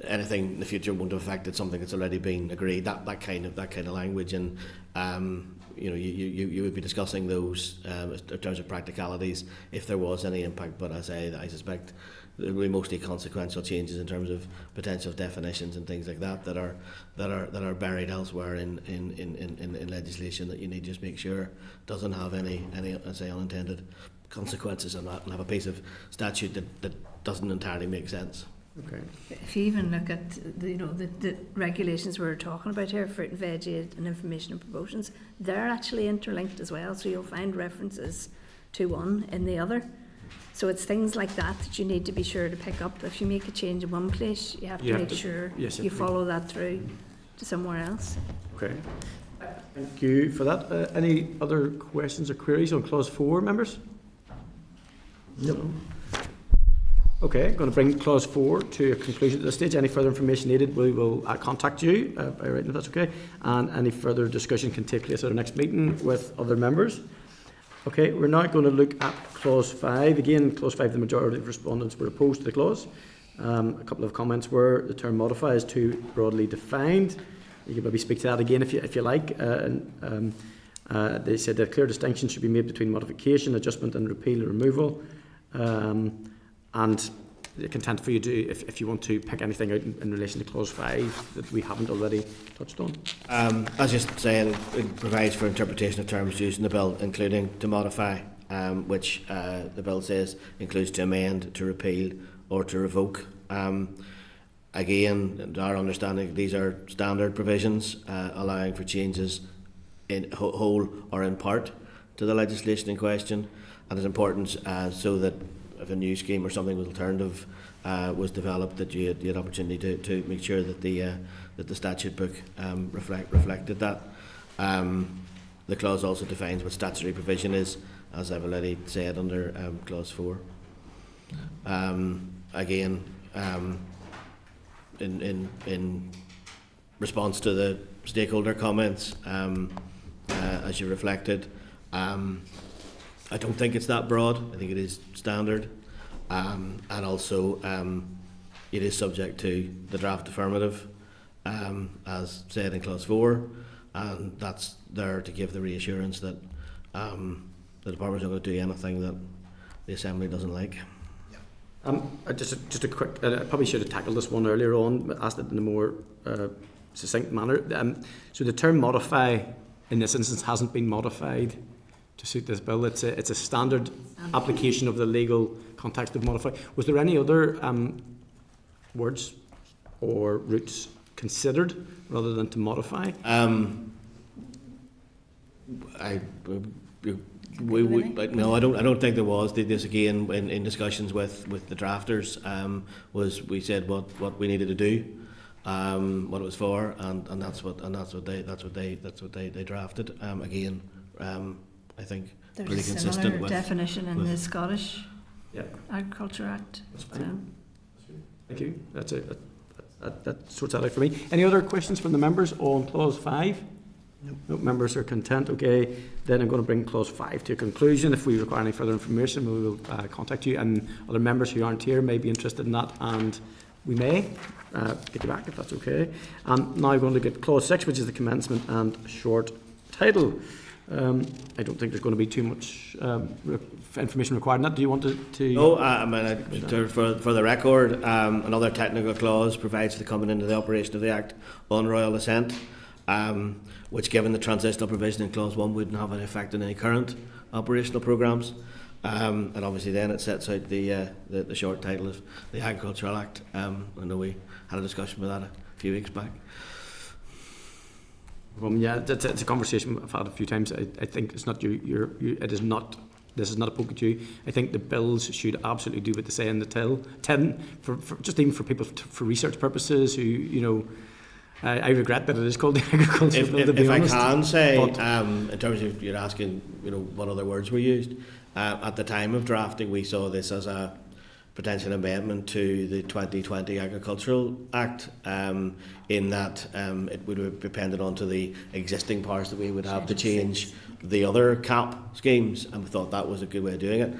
anything in the future won't have affected something that's already been agreed. That kind of language, and you would be discussing those in terms of practicalities if there was any impact. But I suspect there will be mostly consequential changes in terms of potential definitions and things like that are buried elsewhere in legislation that you need to just make sure doesn't have any unintended consequences and have a piece of statute that doesn't entirely make sense. Okay. If you even look at the regulations we're talking about here, fruit and veg aid and information and promotions, they're actually interlinked as well. So you'll find references to one in the other. So it's things like that you need to be sure to pick up. If you make a change in one place, you have to make sure you follow that through to somewhere else. Okay. Thank you for that. Any other questions or queries on clause 4, members? No. Okay, I'm going to bring clause 4 to a conclusion at this stage. Any further information needed, we will contact you by writing if that's okay. And any further discussion can take place at our next meeting with other members. Okay, we're now going to look at clause 5. Again, clause 5, the majority of respondents were opposed to the clause. A couple of comments were the term modify is too broadly defined. You can maybe speak to that again if you like. They said that a clear distinction should be made between modification, adjustment and repeal or removal. And content for you to, if you want to pick anything out in relation to clause 5 that we haven't already touched on. As you say, it provides for interpretation of terms used in the bill, including to modify, which the bill says includes to amend, to repeal or to revoke. Again, our understanding, these are standard provisions allowing for changes in whole or in part to the legislation in question, and it's important so that if a new scheme or something with alternative was developed, that you had opportunity to make sure that the statute book reflected that. The clause also defines what statutory provision is, as I've already said under clause 4. Again, in response to the stakeholder comments, as you reflected, I don't think it's that broad. I think it is standard, and also it is subject to the draft affirmative, as said in clause 4, and that's there to give the reassurance that the department's not going to do anything that the Assembly doesn't like. Just a quick, I probably should have tackled this one earlier on, but asked it in a more succinct manner. So the term modify in this instance hasn't been modified to suit this bill. It's a standard application of the legal context of modify. Was there any other words or routes considered rather than to modify? No, I don't think there was. This again in discussions with the drafters was we said what we needed to do, what it was for, and that's what they drafted. Again, I think there's pretty a consistent similar with definition in the Scottish Agriculture Act. That's fine. Thank you. That's it. That sorts that out for me. Any other questions from the members on clause 5? No, members are content. Okay, then I'm going to bring clause 5 to a conclusion. If we require any further information, we will contact you, and other members who aren't here may be interested in that, and we may get you back if that's okay. Now we're going to get clause 6, which is the commencement and short title. I don't think there's going to be too much information required in that. Do you want to No, for the record, another technical clause provides for the coming into the operation of the Act on royal assent, which, given the transitional provision in Clause 1, wouldn't have an effect on any current operational programmes. And obviously then it sets out the short title of the Agricultural Act. I know we had a discussion with that a few weeks back. Yeah, it's a conversation I've had a few times. I think it's not you. It is not. This is not a poke at you. I think the bills should absolutely do what they say in the tin for just even for people for research purposes. Who I regret that it is called the agricultural bill. To be honest, I can say, in terms of you're asking, what other words were used at the time of drafting, we saw this as a potential amendment to the 2020 Agricultural Act, in that it would have depended on to the existing powers that we would have to change the other CAP schemes, and we thought that was a good way of doing it.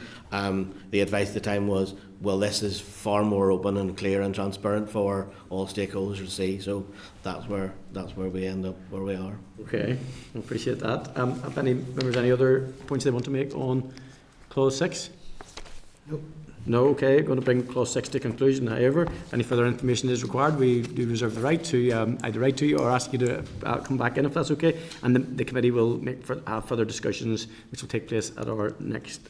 The advice at the time was, well, this is far more open and clear and transparent for all stakeholders to see, so that's where we end up where we are. Okay, I appreciate that. Have any members any other points they want to make on Clause 6? Nope. No, okay, going to bring Clause 6 to conclusion. However, any further information is required. We do reserve the right to either write to you or ask you to come back in if that's okay. And the committee will have further discussions which will take place at our next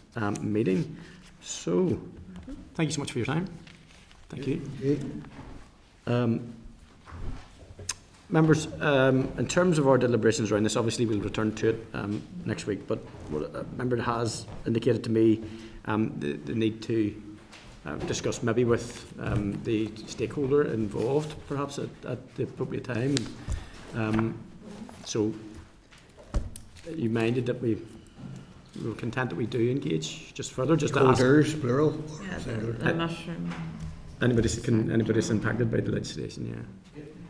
meeting. So, thank you so much for your time. Thank you. Members, in terms of our deliberations around this, obviously we'll return to it next week, but what a member has indicated to me the need to discuss maybe with the stakeholder involved perhaps at the appropriate time. So you minded that we were content that we do engage just further, just to ask plural. Yeah, I'm not sure. anybody's impacted by the legislation,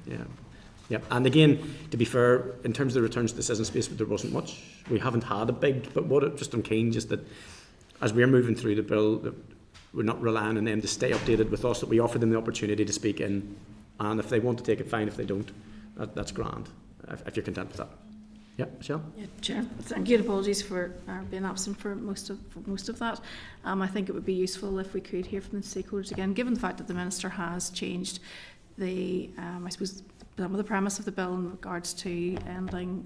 yeah. And again, to be fair, in terms of the returns to decision space, there wasn't much. We haven't had a big, but I'm keen just that as we're moving through the bill, that we're not relying on them to stay updated with us, that we offer them the opportunity to speak in, and if they want to take it, fine. If they don't, that's grand, if you're content with that. Yeah, Michelle? Yeah, Chair. Thank you. Apologies for being absent for most of that. I think it would be useful if we could hear from the stakeholders again, given the fact that the Minister has changed the, I suppose, some of the premise of the bill in regards to ending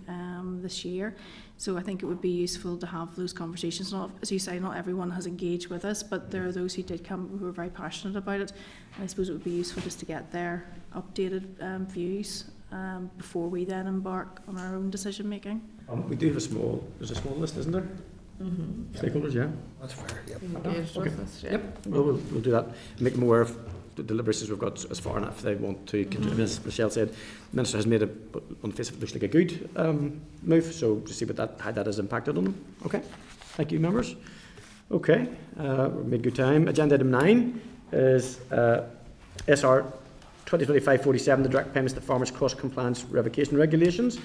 this year. So I think it would be useful to have those conversations. Not, as you say, not everyone has engaged with us, but there are those who did come who were very passionate about it. And I suppose it would be useful just to get their updated views before we then embark on our own decision making. We do have there's a small list, isn't there? Mm-hmm. Stakeholders, yeah. That's fair. Yep. Engaged with us, yeah. Yep. We'll do that. Make them aware of the deliberations we've got as far enough if they want to continue. As Michelle said, the Minister has made on the face of it looks like a good move, so to see how that has impacted on them. Okay, thank you, members. Okay, we've made good time. Agenda item 9 is SR 2025-47, the direct payments to farmers cost compliance revocation regulations.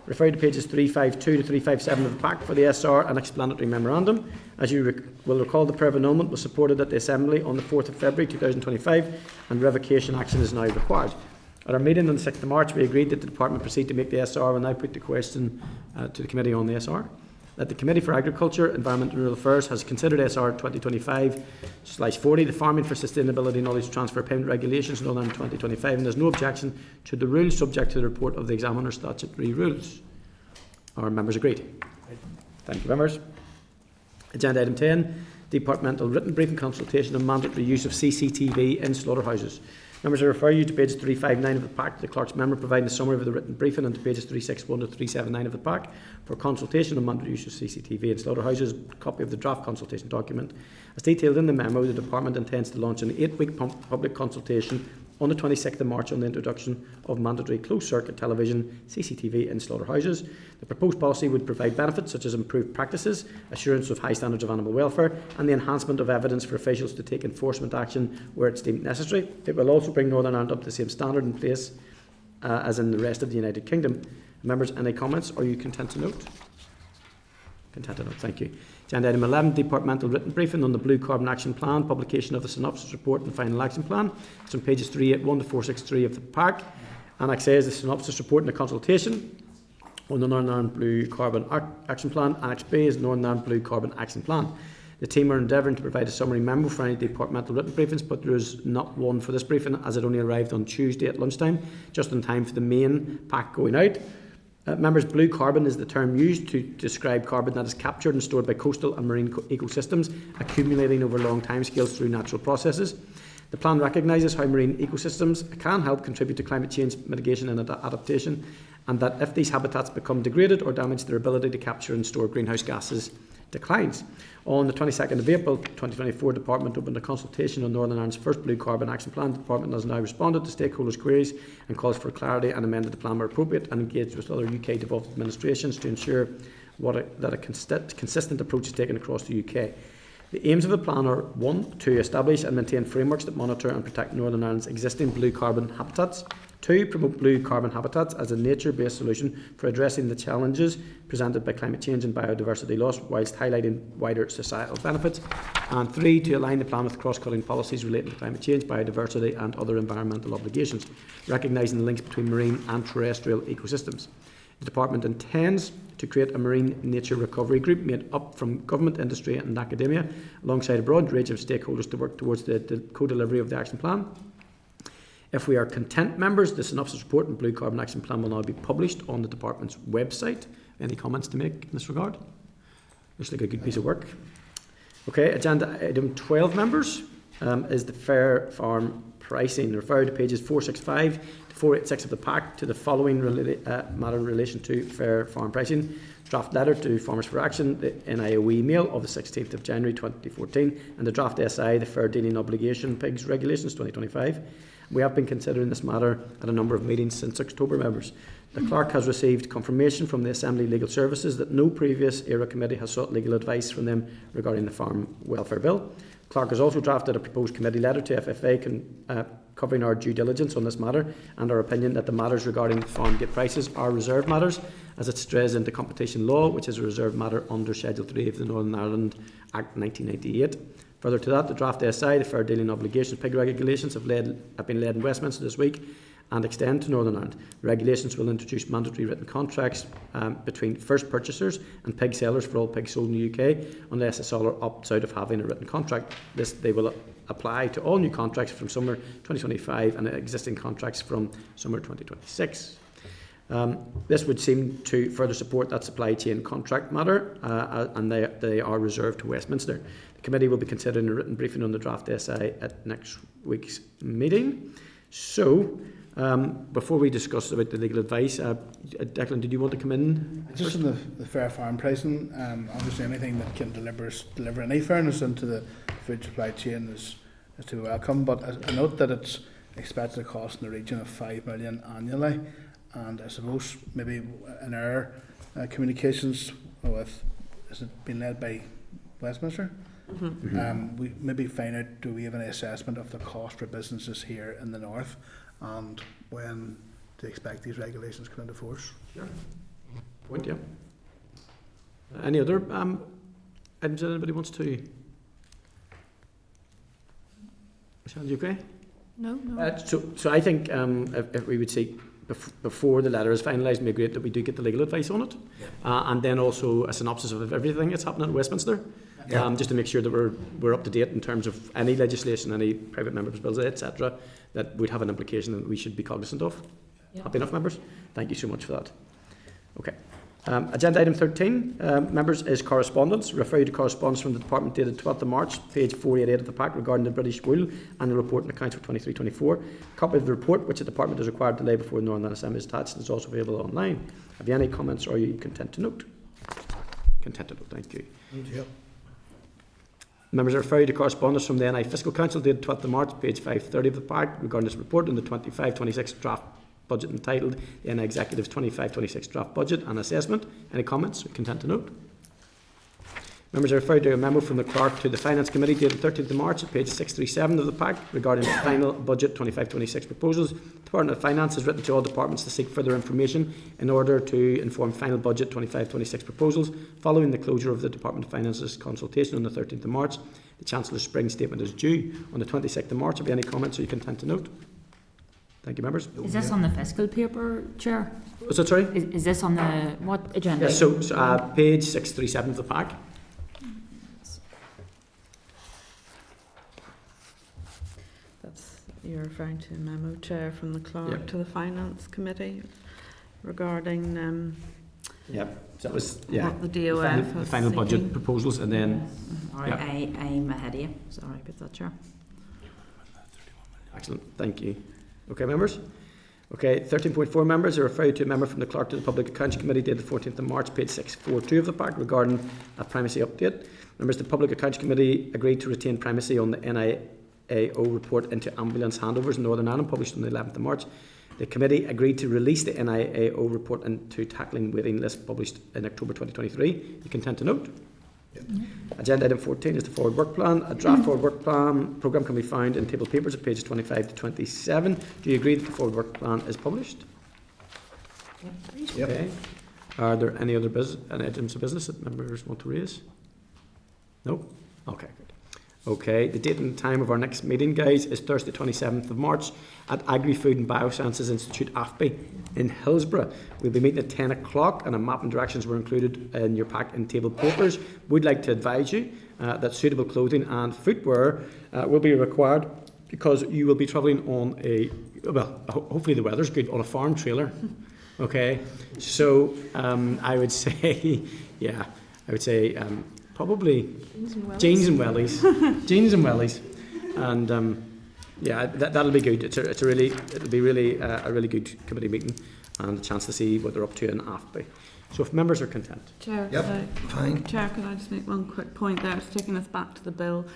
Refer to pages 352 to 357 of the pack for the SR and explanatory memorandum. As you will recall, the prayer of annulment was supported at the Assembly on the 4th of February 2025 and revocation action is now required. At our meeting on the 6th of March, we agreed that the Department proceed to make the SR. We'll now put the question to the Committee on the SR. That the Committee for Agriculture, Environment and Rural Affairs has considered SR 2025/40, the Farming for Sustainability Knowledge Transfer Payment Regulations, Northern 2025, and there's no objection to the rules subject to the report of the Examiner statutory rules. Are members agreed? Thank you, members. Agenda item 10, departmental written briefing consultation on mandatory use of CCTV in slaughterhouses. Members, I refer you to page 359 of the pack, the clerk's memo providing a summary of the written briefing, and to pages 361 to 379 of the pack for consultation on mandatory use of CCTV in slaughterhouses. A copy of the draft consultation document. As detailed in the memo, the Department intends to launch an 8-week public consultation on the 26th of March on the introduction of mandatory closed-circuit television CCTV in slaughterhouses. The proposed policy would provide benefits such as improved practices, assurance of high standards of animal welfare, and the enhancement of evidence for officials to take enforcement action where it's deemed necessary. It will also bring Northern Ireland up to the same standard in place as in the rest of the United Kingdom. Members, any comments? Are you content to note? Content to note, thank you. Agenda item 11, departmental written briefing on the Blue Carbon Action Plan, publication of the synopsis report and final action plan. It's on pages 381 to 463 of the pack. Annex A is the synopsis report and the consultation on the Northern Ireland Blue Carbon Action Plan. Annex B is Northern Ireland Blue Carbon Action Plan. The team are endeavouring to provide a summary memo for any departmental written briefings, but there is not one for this briefing as it only arrived on Tuesday at lunchtime, just in time for the main pack going out. Members, blue carbon is the term used to describe carbon that is captured and stored by coastal and marine ecosystems, accumulating over long timescales through natural processes. The plan recognises how marine ecosystems can help contribute to climate change mitigation and adaptation, and that if these habitats become degraded or damaged, their ability to capture and store greenhouse gases declines. On the 22nd of April 2024, the Department opened a consultation on Northern Ireland's first Blue Carbon Action Plan. The Department has now responded to stakeholders' queries and calls for clarity and amended the plan where appropriate, and engaged with other UK devolved administrations to ensure that a consistent approach is taken across the UK. The aims of the plan are 1. To establish and maintain frameworks that monitor and protect Northern Ireland's existing blue carbon habitats. 2. Promote blue carbon habitats as a nature-based solution for addressing the challenges presented by climate change and biodiversity loss, whilst highlighting wider societal benefits. And 3. To align the plan with cross-cutting policies relating to climate change, biodiversity and other environmental obligations, recognising the links between marine and terrestrial ecosystems. The Department intends to create a marine nature recovery group made up from government, industry and academia, alongside a broad range of stakeholders to work towards the co-delivery of the action plan. If we are content, members, the synopsis report and Blue Carbon Action Plan will now be published on the Department's website. Any comments to make in this regard? Looks like a good piece of work. Okay, agenda item 12, members, is the fair farm pricing. Refer to pages 465 to 486 of the pack to the following matter in relation to fair farm pricing. Draft letter to Farmers for Action, the NIO email of the 16th of January 2014, and the draft SI, the Fair Dealing Obligation Pigs Regulations 2025. We have been considering this matter at a number of meetings since October, members. The Clerk has received confirmation from the Assembly Legal Services that no previous ERA committee has sought legal advice from them regarding the Farm Welfare Bill. The Clerk has also drafted a proposed committee letter to FFA covering our due diligence on this matter and our opinion that the matters regarding farm gate prices are reserved matters, as it strays into competition law, which is a reserved matter under Schedule 3 of the Northern Ireland Act 1998. Further to that, the draft SI, the Fair Dealing Obligations Pig Regulations, have been led in Westminster this week and extend to Northern Ireland. The regulations will introduce mandatory written contracts between first purchasers and pig sellers for all pigs sold in the UK, unless a seller opts out of having a written contract. They will apply to all new contracts from summer 2025 and existing contracts from summer 2026. This would seem to further support that supply chain contract matter, and they are reserved to Westminster. The committee will be considering a written briefing on the draft SI at next week's meeting. So, before we discuss about the legal advice, Declan, did you want to come in? Just in the fair farm pricing, obviously anything that can deliver any fairness into the food supply chain is to be welcome, but I note that it's expected to cost in the region of 5 million annually, and I suppose maybe in our communications with, has it been led by Westminster? Mm-hmm. We maybe find out, do we have any assessment of the cost for businesses here in the north, and when to expect these regulations come into force? Sure. Point, yeah. Any other items that anybody wants to? Michelle, you okay? No. So I think if we would seek before the letter is finalised, it'd be great that we do get the legal advice on it, and then also a synopsis of everything that's happening at Westminster, just to make sure that we're up to date in terms of any legislation, any private members' bills, etc., that would have an implication that we should be cognizant of. Happy enough, members? Thank you so much for that. Okay. Agenda item 13, members, is correspondence. Refer you to correspondence from the Department dated 12th of March, page 488 of the pack, regarding the British Wool Annual Report and Accounts for 23-24. A copy of the report, which the Department is required to lay before the Northern Ireland Assembly, is attached and is also available online. Have you any comments, or are you content to note? Content to note, thank you. Members, I refer you to correspondence from the NI Fiscal Council dated 12th of March, page 530 of the pack, regarding this report on the 25-26 draft budget entitled the NI Executive's 25-26 Draft Budget and Assessment. Any comments? Content to note. Members, I refer to a memo from the Clerk to the Finance Committee dated 13th of March at page 637 of the pack regarding the final budget 25-26 proposals. The Department of Finance has written to all departments to seek further information in order to inform final budget 25-26 proposals. Following the closure of the Department of Finance's consultation on the 13th of March, the Chancellor's spring statement is due on the 26th of March. Have you any comments, or you content to note? Thank you, members. Is this on the fiscal paper, Chair? So, sorry? Is this on the, what agenda? Yes, so page 637 of the pack. That's, you're referring to a memo, Chair, from the clerk Yep. to the Finance Committee regarding Yep. So that was, yeah, what the the DOF final, has the final budget seeking. proposals, and then All right, yeah. I'm ahead of you. Sorry about that, Chair. Excellent, thank you. Okay, members? Okay, 13.4 members are referred to a member from the Clerk to the Public Accounts Committee dated 14th of March, page 642 of the pack, regarding a primacy update. Members of the Public Accounts Committee agreed to retain primacy on the NIAO report into ambulance handovers in Northern Ireland, published on the 11th of March. The committee agreed to release the NIAO report into tackling waiting list, published in October 2023. You content to note? Agenda item 14 is the forward work plan. A draft forward work plan programme can be found in table papers at pages 25 to 27. Do you agree that the forward work plan is published? Yep. Okay. Are there any other items of business that members want to raise? No? Okay, good. Okay, the date and time of our next meeting, guys, is Thursday 27th of March at Agri-Food and Biosciences Institute, AFBI, in Hillsborough. We'll be meeting at 10 o'clock, and a map and directions were included in your pack in table papers. We'd like to advise you that suitable clothing and footwear will be required, because you will be travelling on a, well, hopefully the weather's good, on a farm trailer. Okay, so I would say, yeah, I would say probably jeans and wellies, jeans and wellies, and yeah, that'll be good. It'll be really a really good committee meeting, and a chance to see what they're up to in AFBI. So if members are content. Chair, Yep, fine. Chair, could I just make one quick point there? It's taking us back to the bill.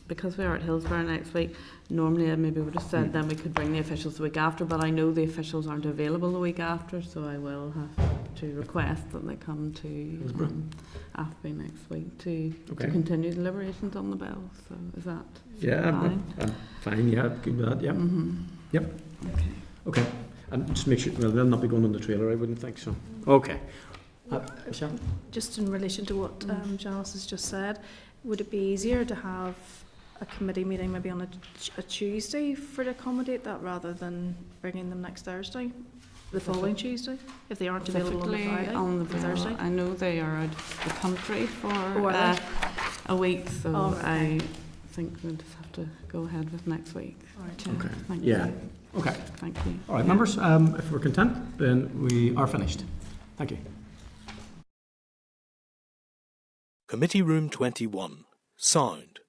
Because we are at Hillsborough next week, normally I maybe would have said then we could bring the officials the week after, but I know the officials aren't available the week after, so I will have to request that they come to AFBI next week to continue deliberations on the bill. So is that fine? I'm fine, yeah, good with that, yeah. Yep. Okay. And just make sure, well, they'll not be going on the trailer, I wouldn't think so. Okay. Michelle? Just in relation to what Janice has just said, would it be easier to have a committee meeting maybe on a Tuesday to accommodate that, rather than bringing them next Thursday, the following Tuesday, if they aren't available on the Friday? On the Thursday. I know they are out of the country for a week, so I think we'll just have to go ahead with next week. Okay. Thank Yeah. you. Okay. Thank you. All right, members, if we're content, then we are finished. Thank you. Committee Room 21. Sound.